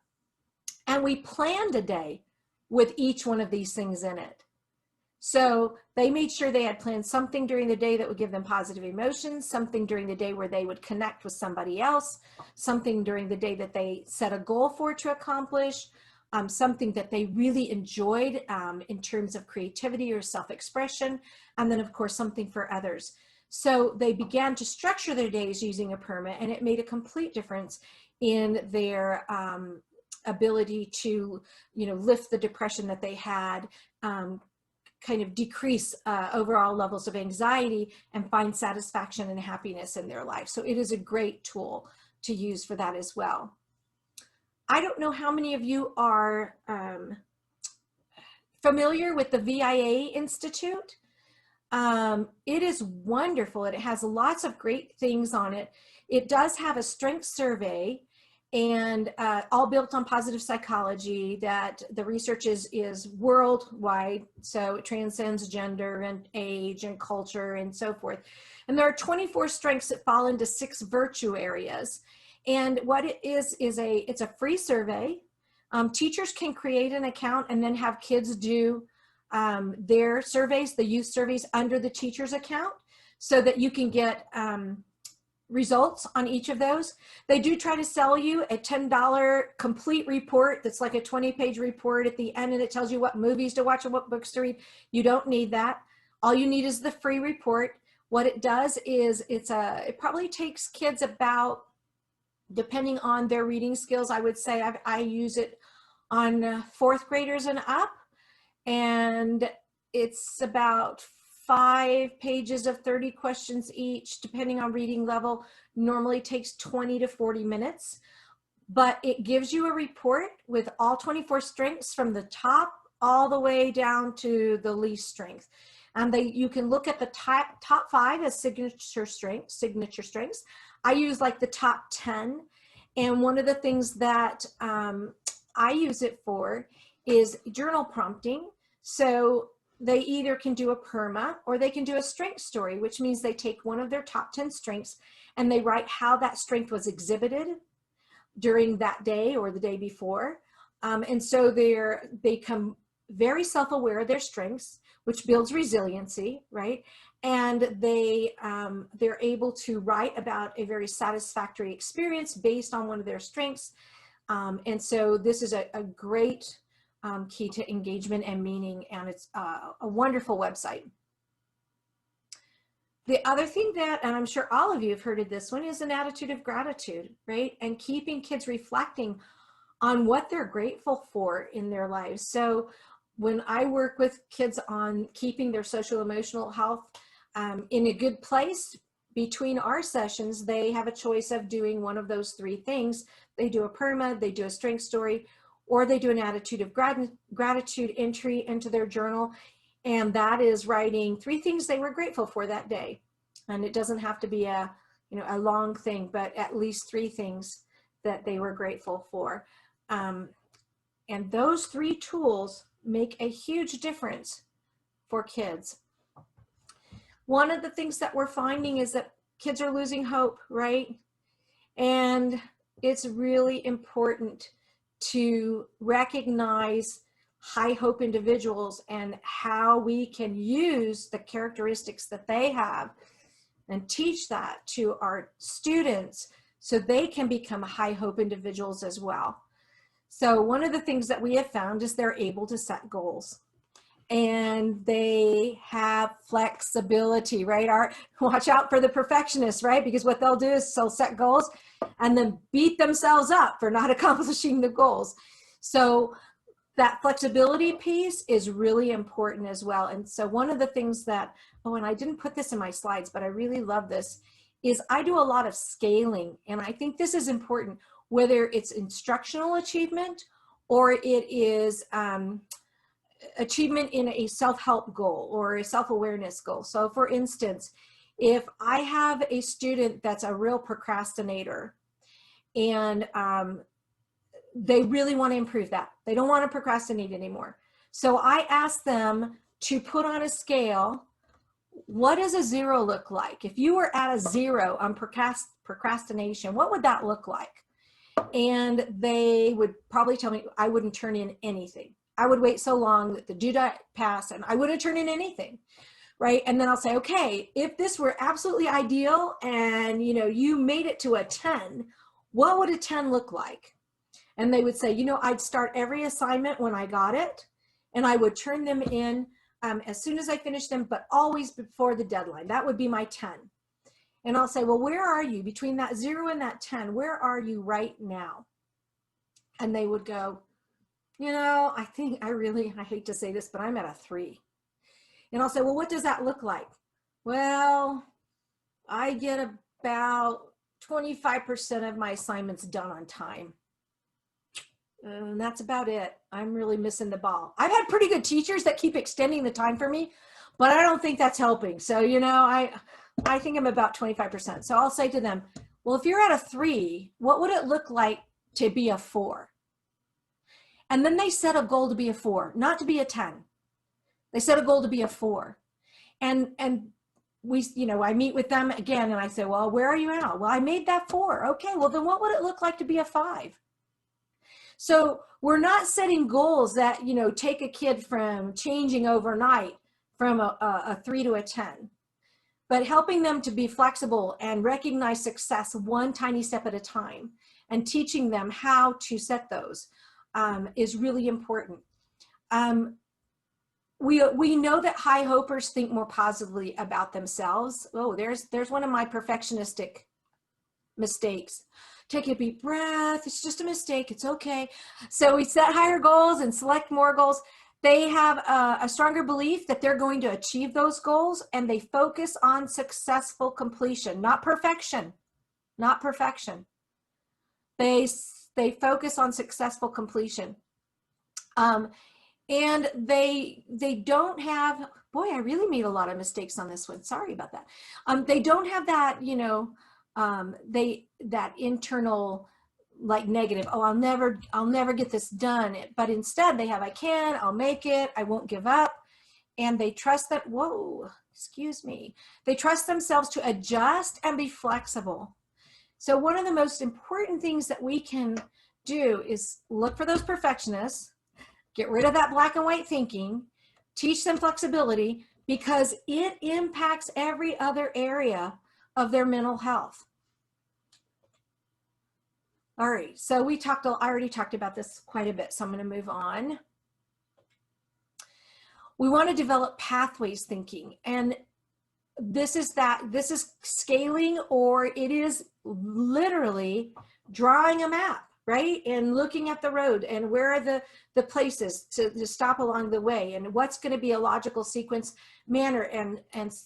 B: and we planned a day with each one of these things in it. So they made sure they had planned something during the day that would give them positive emotions, something during the day where they would connect with somebody else, something during the day that they set a goal for to accomplish, something that they really enjoyed in terms of creativity or self-expression, and then of course something for others. So they began to structure their days using a PERMA, and it made a complete difference in their ability to, you know, lift the depression that they had, kind of decrease overall levels of anxiety, and find satisfaction and happiness in their life. So it is a great tool to use for that as well. I don't know how many of you are familiar with the VIA Institute. It is wonderful. It has lots of great things on it. It does have a strength survey, and all built on positive psychology, that the research is worldwide, so it transcends gender and age and culture and so forth. And there are 24 strengths that fall into 6 virtue areas. And what it is it's a free survey. Teachers can create an account and then have kids do their surveys, the youth surveys, under the teacher's account, so that you can get results on each of those. They do try to sell you a $10 complete report that's like a 20-page report at the end, and it tells you what movies to watch and what books to read. You don't need that. All you need is the free report. What it does is it probably takes kids about, depending on their reading skills, I would say I use it on 4th graders and up, and it's about 5 pages of 30 questions each, depending on reading level. Normally takes 20 to 40 minutes, but it gives you a report with all 24 strengths from the top all the way down to the least strength. And you can look at the top 5 as signature strengths. I use like the top 10. And one of the things that I use it for is journal prompting. So they either can do a PERMA or they can do a strength story, which means they take one of their top 10 strengths and they write how that strength was exhibited during that day or the day before. And so they become very self-aware of their strengths, which builds resiliency, right? And they're able to write about a very satisfactory experience based on one of their strengths. And so this is a great key to engagement and meaning, and it's a wonderful website. The other thing that, and I'm sure all of you have heard of this one, is an attitude of gratitude, right? And keeping kids reflecting on what they're grateful for in their lives. So when I work with kids on keeping their social emotional health in a good place, between our sessions, they have a choice of doing one of those three things. They do a PERMA, they do a strength story, or they do an attitude of gratitude entry into their journal. And that is writing 3 things they were grateful for that day. And it doesn't have to be a long thing, but at least 3 things that they were grateful for. And those 3 tools make a huge difference for kids. One of the things that we're finding is that kids are losing hope, right? And it's really important to recognize high hope individuals and how we can use the characteristics that they have and teach that to our students so they can become high hope individuals as well. So one of the things that we have found is they're able to set goals. And they have flexibility, right? Watch out for the perfectionists, right? Because what they'll do is they'll set goals and then beat themselves up for not accomplishing the goals. So that flexibility piece is really important as well. And so one of the things that, oh, and I didn't put this in my slides, but I really love this, is I do a lot of scaling. And I think this is important, whether it's instructional achievement or it is, achievement in a self-help goal or a self-awareness goal. So for instance, if I have a student that's a real procrastinator and they really want to improve that, they don't want to procrastinate anymore. So I ask them to put on a scale, what does a 0 look like? If you were at a 0 on procrastination, what would that look like? And they would probably tell me I wouldn't turn in anything. I would wait so long that the due date passed and I wouldn't turn in anything, right? And then I'll say, okay, if this were absolutely ideal and you made it to a 10, what would a 10 look like? And they would say, I'd start every assignment when I got it and I would turn them in as soon as I finished them, but always before the deadline. That would be my 10. And I'll say, well, where are you between that 0 and that 10? Where are you right now? And they would go, I think I hate to say this, but I'm at a 3. And I'll say, well, what does that look like? Well, I get about 25% of my assignments done on time. And that's about it. I'm really missing the ball. I've had pretty good teachers that keep extending the time for me, but I don't think that's helping. So, I think I'm about 25%. So I'll say to them, well, if you're at a 3, what would it look like to be a 4? And then they set a goal to be a 4, not to be a 10. They set a goal to be a 4. And we, I meet with them again and I say, well, where are you now? Well, I made that 4. Okay, well then what would it look like to be a 5? So we're not setting goals that, take a kid from changing overnight from a 3 to a 10, but helping them to be flexible and recognize success one tiny step at a time and teaching them how to set those. Is really important. We know that high hopers think more positively about themselves. Oh, there's one of my perfectionistic mistakes. Take a deep breath. It's just a mistake. It's okay. So we set higher goals and select more goals. They have a stronger belief that they're going to achieve those goals, and they focus on successful completion, not perfection, not perfection. They focus on successful completion. And they don't have, boy, I really made a lot of mistakes on this one. Sorry about that. They don't have that, that internal like negative, oh, I'll never get this done. But instead they have, I'll make it, I won't give up. And they trust that, they trust themselves to adjust and be flexible. So one of the most important things that we can do is look for those perfectionists, get rid of that black and white thinking, teach them flexibility, because it impacts every other area of their mental health. All right, so I already talked about this quite a bit, so I'm going to move on. We want to develop pathways thinking, and this is scaling, or it is literally drawing a map, right? And looking at the road and where are the places to stop along the way and what's going to be a logical sequence manner, and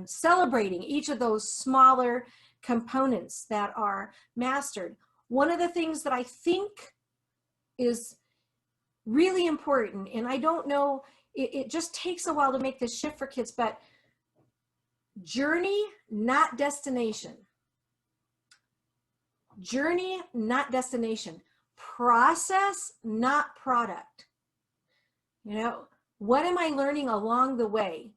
B: celebrating each of those smaller components that are mastered. One of the things that I think is really important, and I don't know, it just takes a while to make this shift for kids, but journey, not destination. Journey, not destination. Process, not product. You know, what am I learning along the way?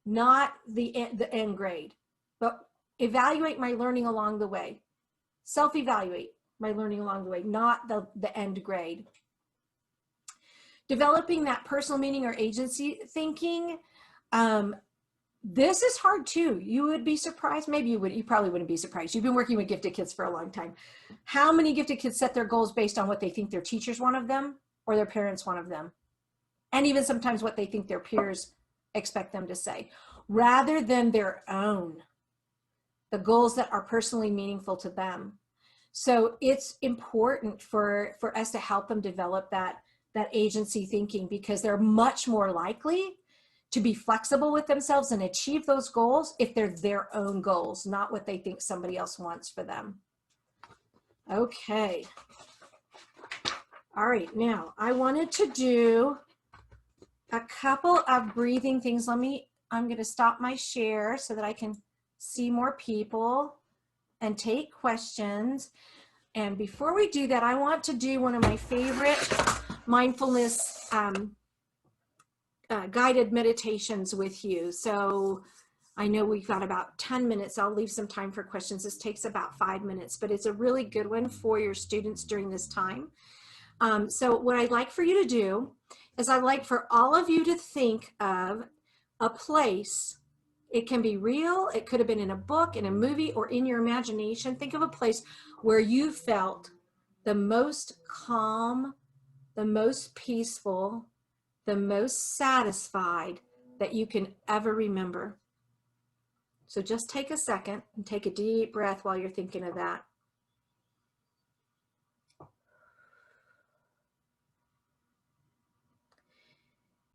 B: Not the end grade, but evaluate my learning along the way. Self-evaluate my learning along the way, not the end grade. Developing that personal meaning or agency thinking. This is hard too. You would be surprised. Maybe you probably wouldn't be surprised. You've been working with gifted kids for a long time. How many gifted kids set their goals based on what they think their teachers want of them or their parents want of them? And even sometimes what they think their peers expect them to say, rather than their own, the goals that are personally meaningful to them. So it's important for us to help them develop that agency thinking, because they're much more likely to be flexible with themselves and achieve those goals if they're their own goals, not what they think somebody else wants for them. Okay. All right, now I wanted to do a couple of breathing things. I'm gonna stop my share so that I can see more people and take questions. And before we do that, I want to do one of my favorite mindfulness guided meditations with you. So I know we've got about 10 minutes. I'll leave some time for questions. This takes about 5 minutes, but it's a really good one for your students during this time. So what I'd like for you to do is I'd like for all of you to think of a place. It can be real. It could have been in a book, in a movie, or in your imagination. Think of a place where you felt the most calm, the most peaceful, the most satisfied that you can ever remember. So just take a second and take a deep breath while you're thinking of that.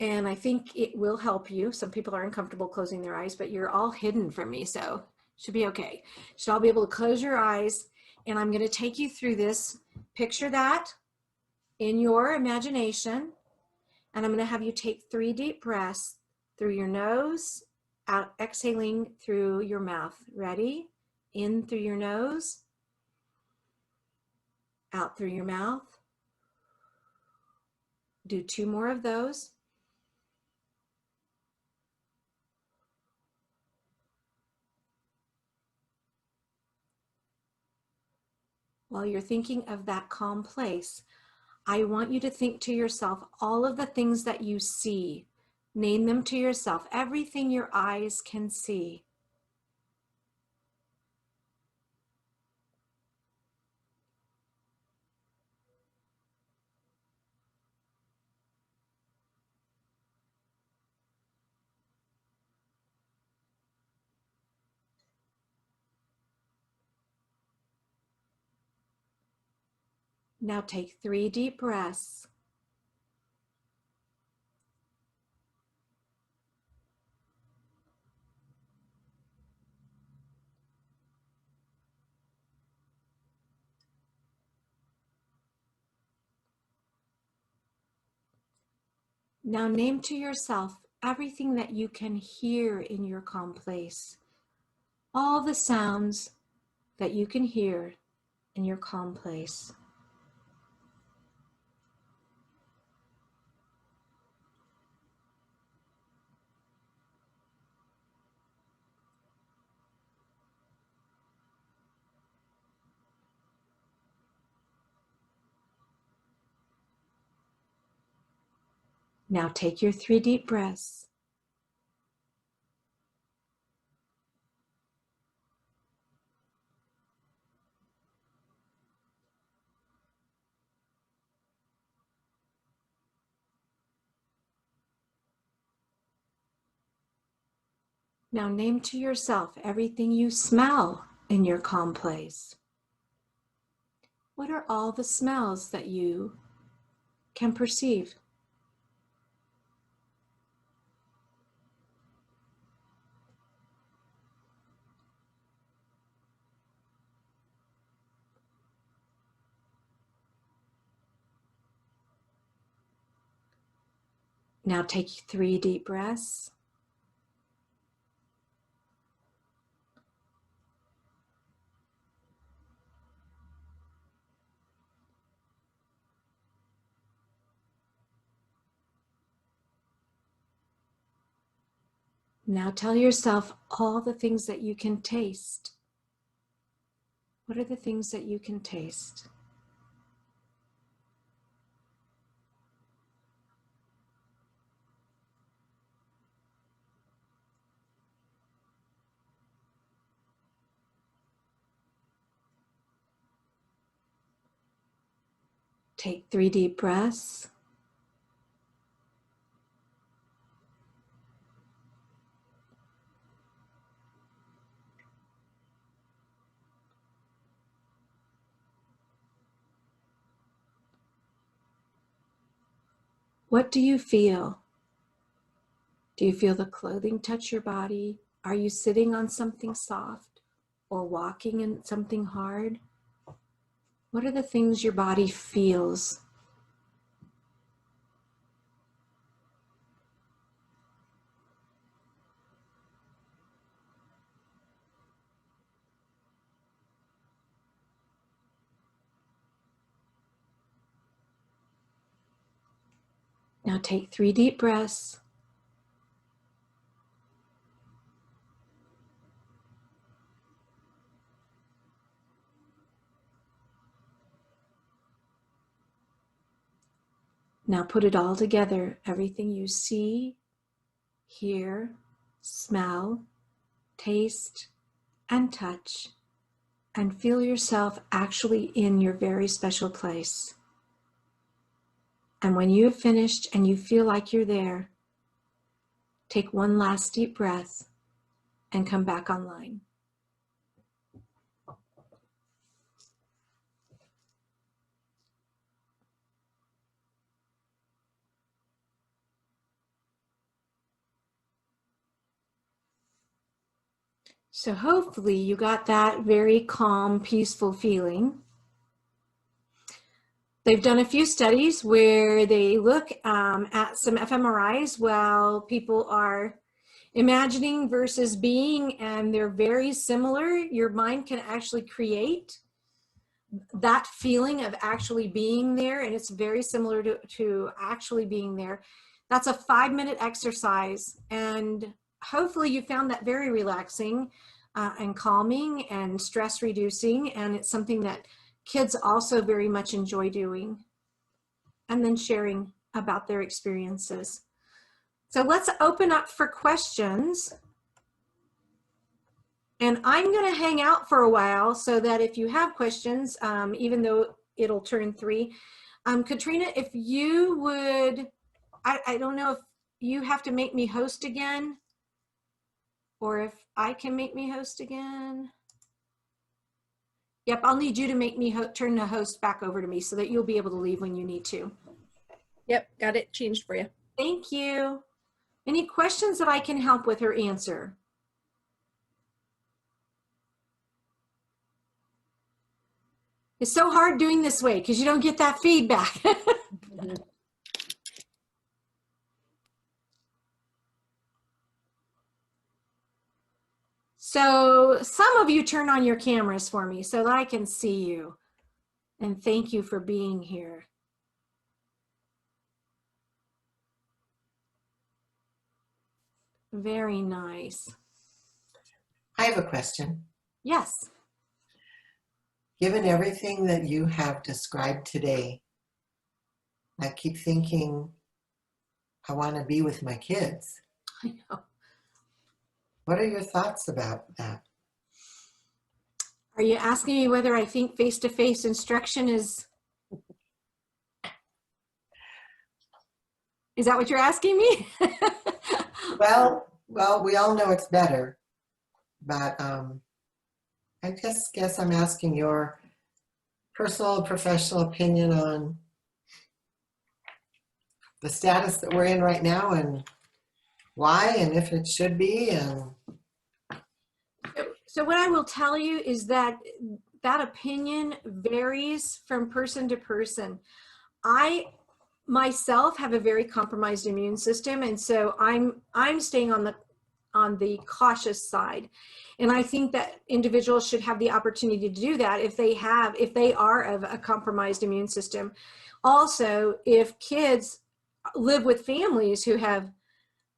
B: And I think it will help you. Some people are uncomfortable closing their eyes, but you're all hidden from me, so should be okay. Should all be able to close your eyes, and I'm going to take you through this. Picture that in your imagination. And I'm going to have you take 3 deep breaths through your nose, out, exhaling through your mouth. Ready? In through your nose, out through your mouth. Do 2 more of those. While you're thinking of that calm place, I want you to think to yourself all of the things that you see. Name them to yourself, everything your eyes can see. Now take 3 deep breaths. Now name to yourself everything that you can hear in your calm place. All the sounds that you can hear in your calm place. Now take your 3 deep breaths. Now name to yourself everything you smell in your calm place. What are all the smells that you can perceive? Now take 3 deep breaths. Now tell yourself all the things that you can taste. What are the things that you can taste? Take 3 deep breaths. What do you feel? Do you feel the clothing touch your body? Are you sitting on something soft or walking in something hard? What are the things your body feels? Now take 3 deep breaths. Now put it all together, everything you see, hear, smell, taste, and touch, and feel yourself actually in your very special place. And when you have finished and you feel like you're there, take one last deep breath and come back online. So hopefully you got that very calm, peaceful feeling. They've done a few studies where they look at some fMRIs while people are imagining versus being, and they're very similar. Your mind can actually create that feeling of actually being there, and it's very similar to actually being there. That's a 5-minute exercise, and hopefully you found that very relaxing and calming and stress reducing, and it's something that kids also very much enjoy doing, and then sharing about their experiences. So let's open up for questions. And I'm going to hang out for a while so that if you have questions, even though it'll turn 3, Katrina, if you would, I don't know if you have to make me host again, or if I can make me host again. Yep, I'll need you to make me turn the host back over to me so that you'll be able to leave when you need to.
D: Yep, got it changed for you.
B: Thank you. Any questions that I can help with or answer? It's so hard doing this way because you don't get that feedback. So some of you turn on your cameras for me so that I can see you. And thank you for being here. Very nice.
E: I have a question.
B: Yes.
E: Given everything that you have described today, I keep thinking, I want to be with my kids.
B: I know.
E: What are your thoughts about that?
B: Are you asking me whether I think face-to-face instruction is that what you're asking me?
E: Well, we all know it's better, but I just guess I'm asking your personal, professional opinion on the status that we're in right now and why and if it should be. And
B: So what I will tell you is that that opinion varies from person to person. I myself have a very compromised immune system, and so I'm staying on the cautious side. And I think that individuals should have the opportunity to do that if they are of a compromised immune system. Also, if kids live with families who have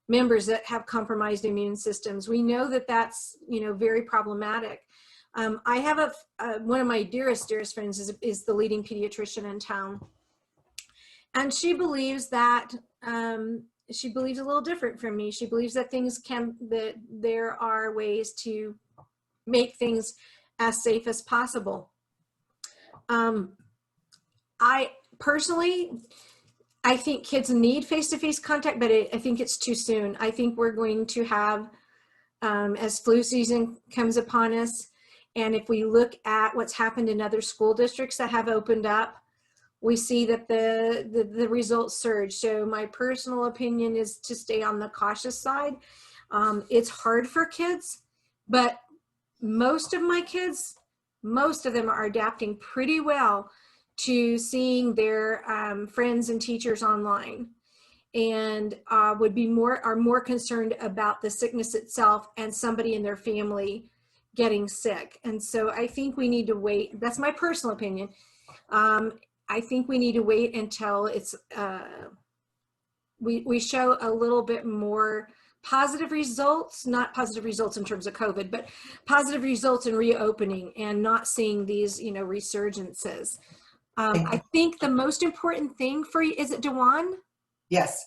B: members that have compromised immune systems, we know that that's, very problematic. I have one of my dearest friends is the leading pediatrician in town. And she believes that, she believes a little different from me. She believes that that there are ways to make things as safe as possible. I personally, I think kids need face-to-face contact, but I think it's too soon. I think we're going to have, as flu season comes upon us, and if we look at what's happened in other school districts that have opened up, we see that the results surge. So my personal opinion is to stay on the cautious side. It's hard for kids, but most of my kids, most of them are adapting pretty well to seeing their friends and teachers online, and are more concerned about the sickness itself and somebody in their family getting sick. And so I think we need to wait. That's my personal opinion. I think we need to wait until it's we show a little bit more positive results, not positive results in terms of COVID, but positive results in reopening and not seeing these, resurgences. I think the most important thing for you, is it Dewan?
E: yes,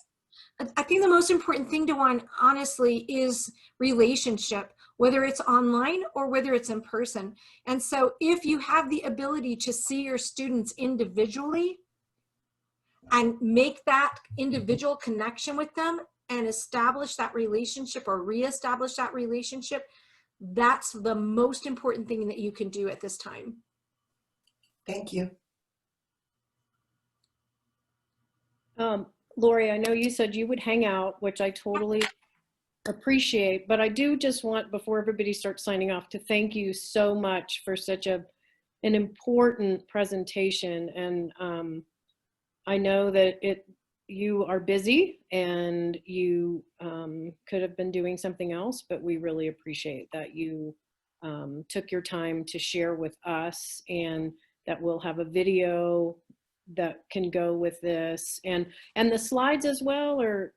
B: I think the most important thing, Dewan, honestly, is relationship, whether it's online or whether it's in person. And so if you have the ability to see your students individually and make that individual connection with them and establish that relationship or reestablish that relationship, that's the most important thing that you can do at this time.
E: thank you.
A: Lori, I know you said you would hang out, which I totally appreciate, but I do just want, before everybody starts signing off, to thank you so much for such an important presentation. And I know that you are busy and you could have been doing something else, but we really appreciate that you took your time to share with us, and that we'll have a video that can go with this, and the slides as well, or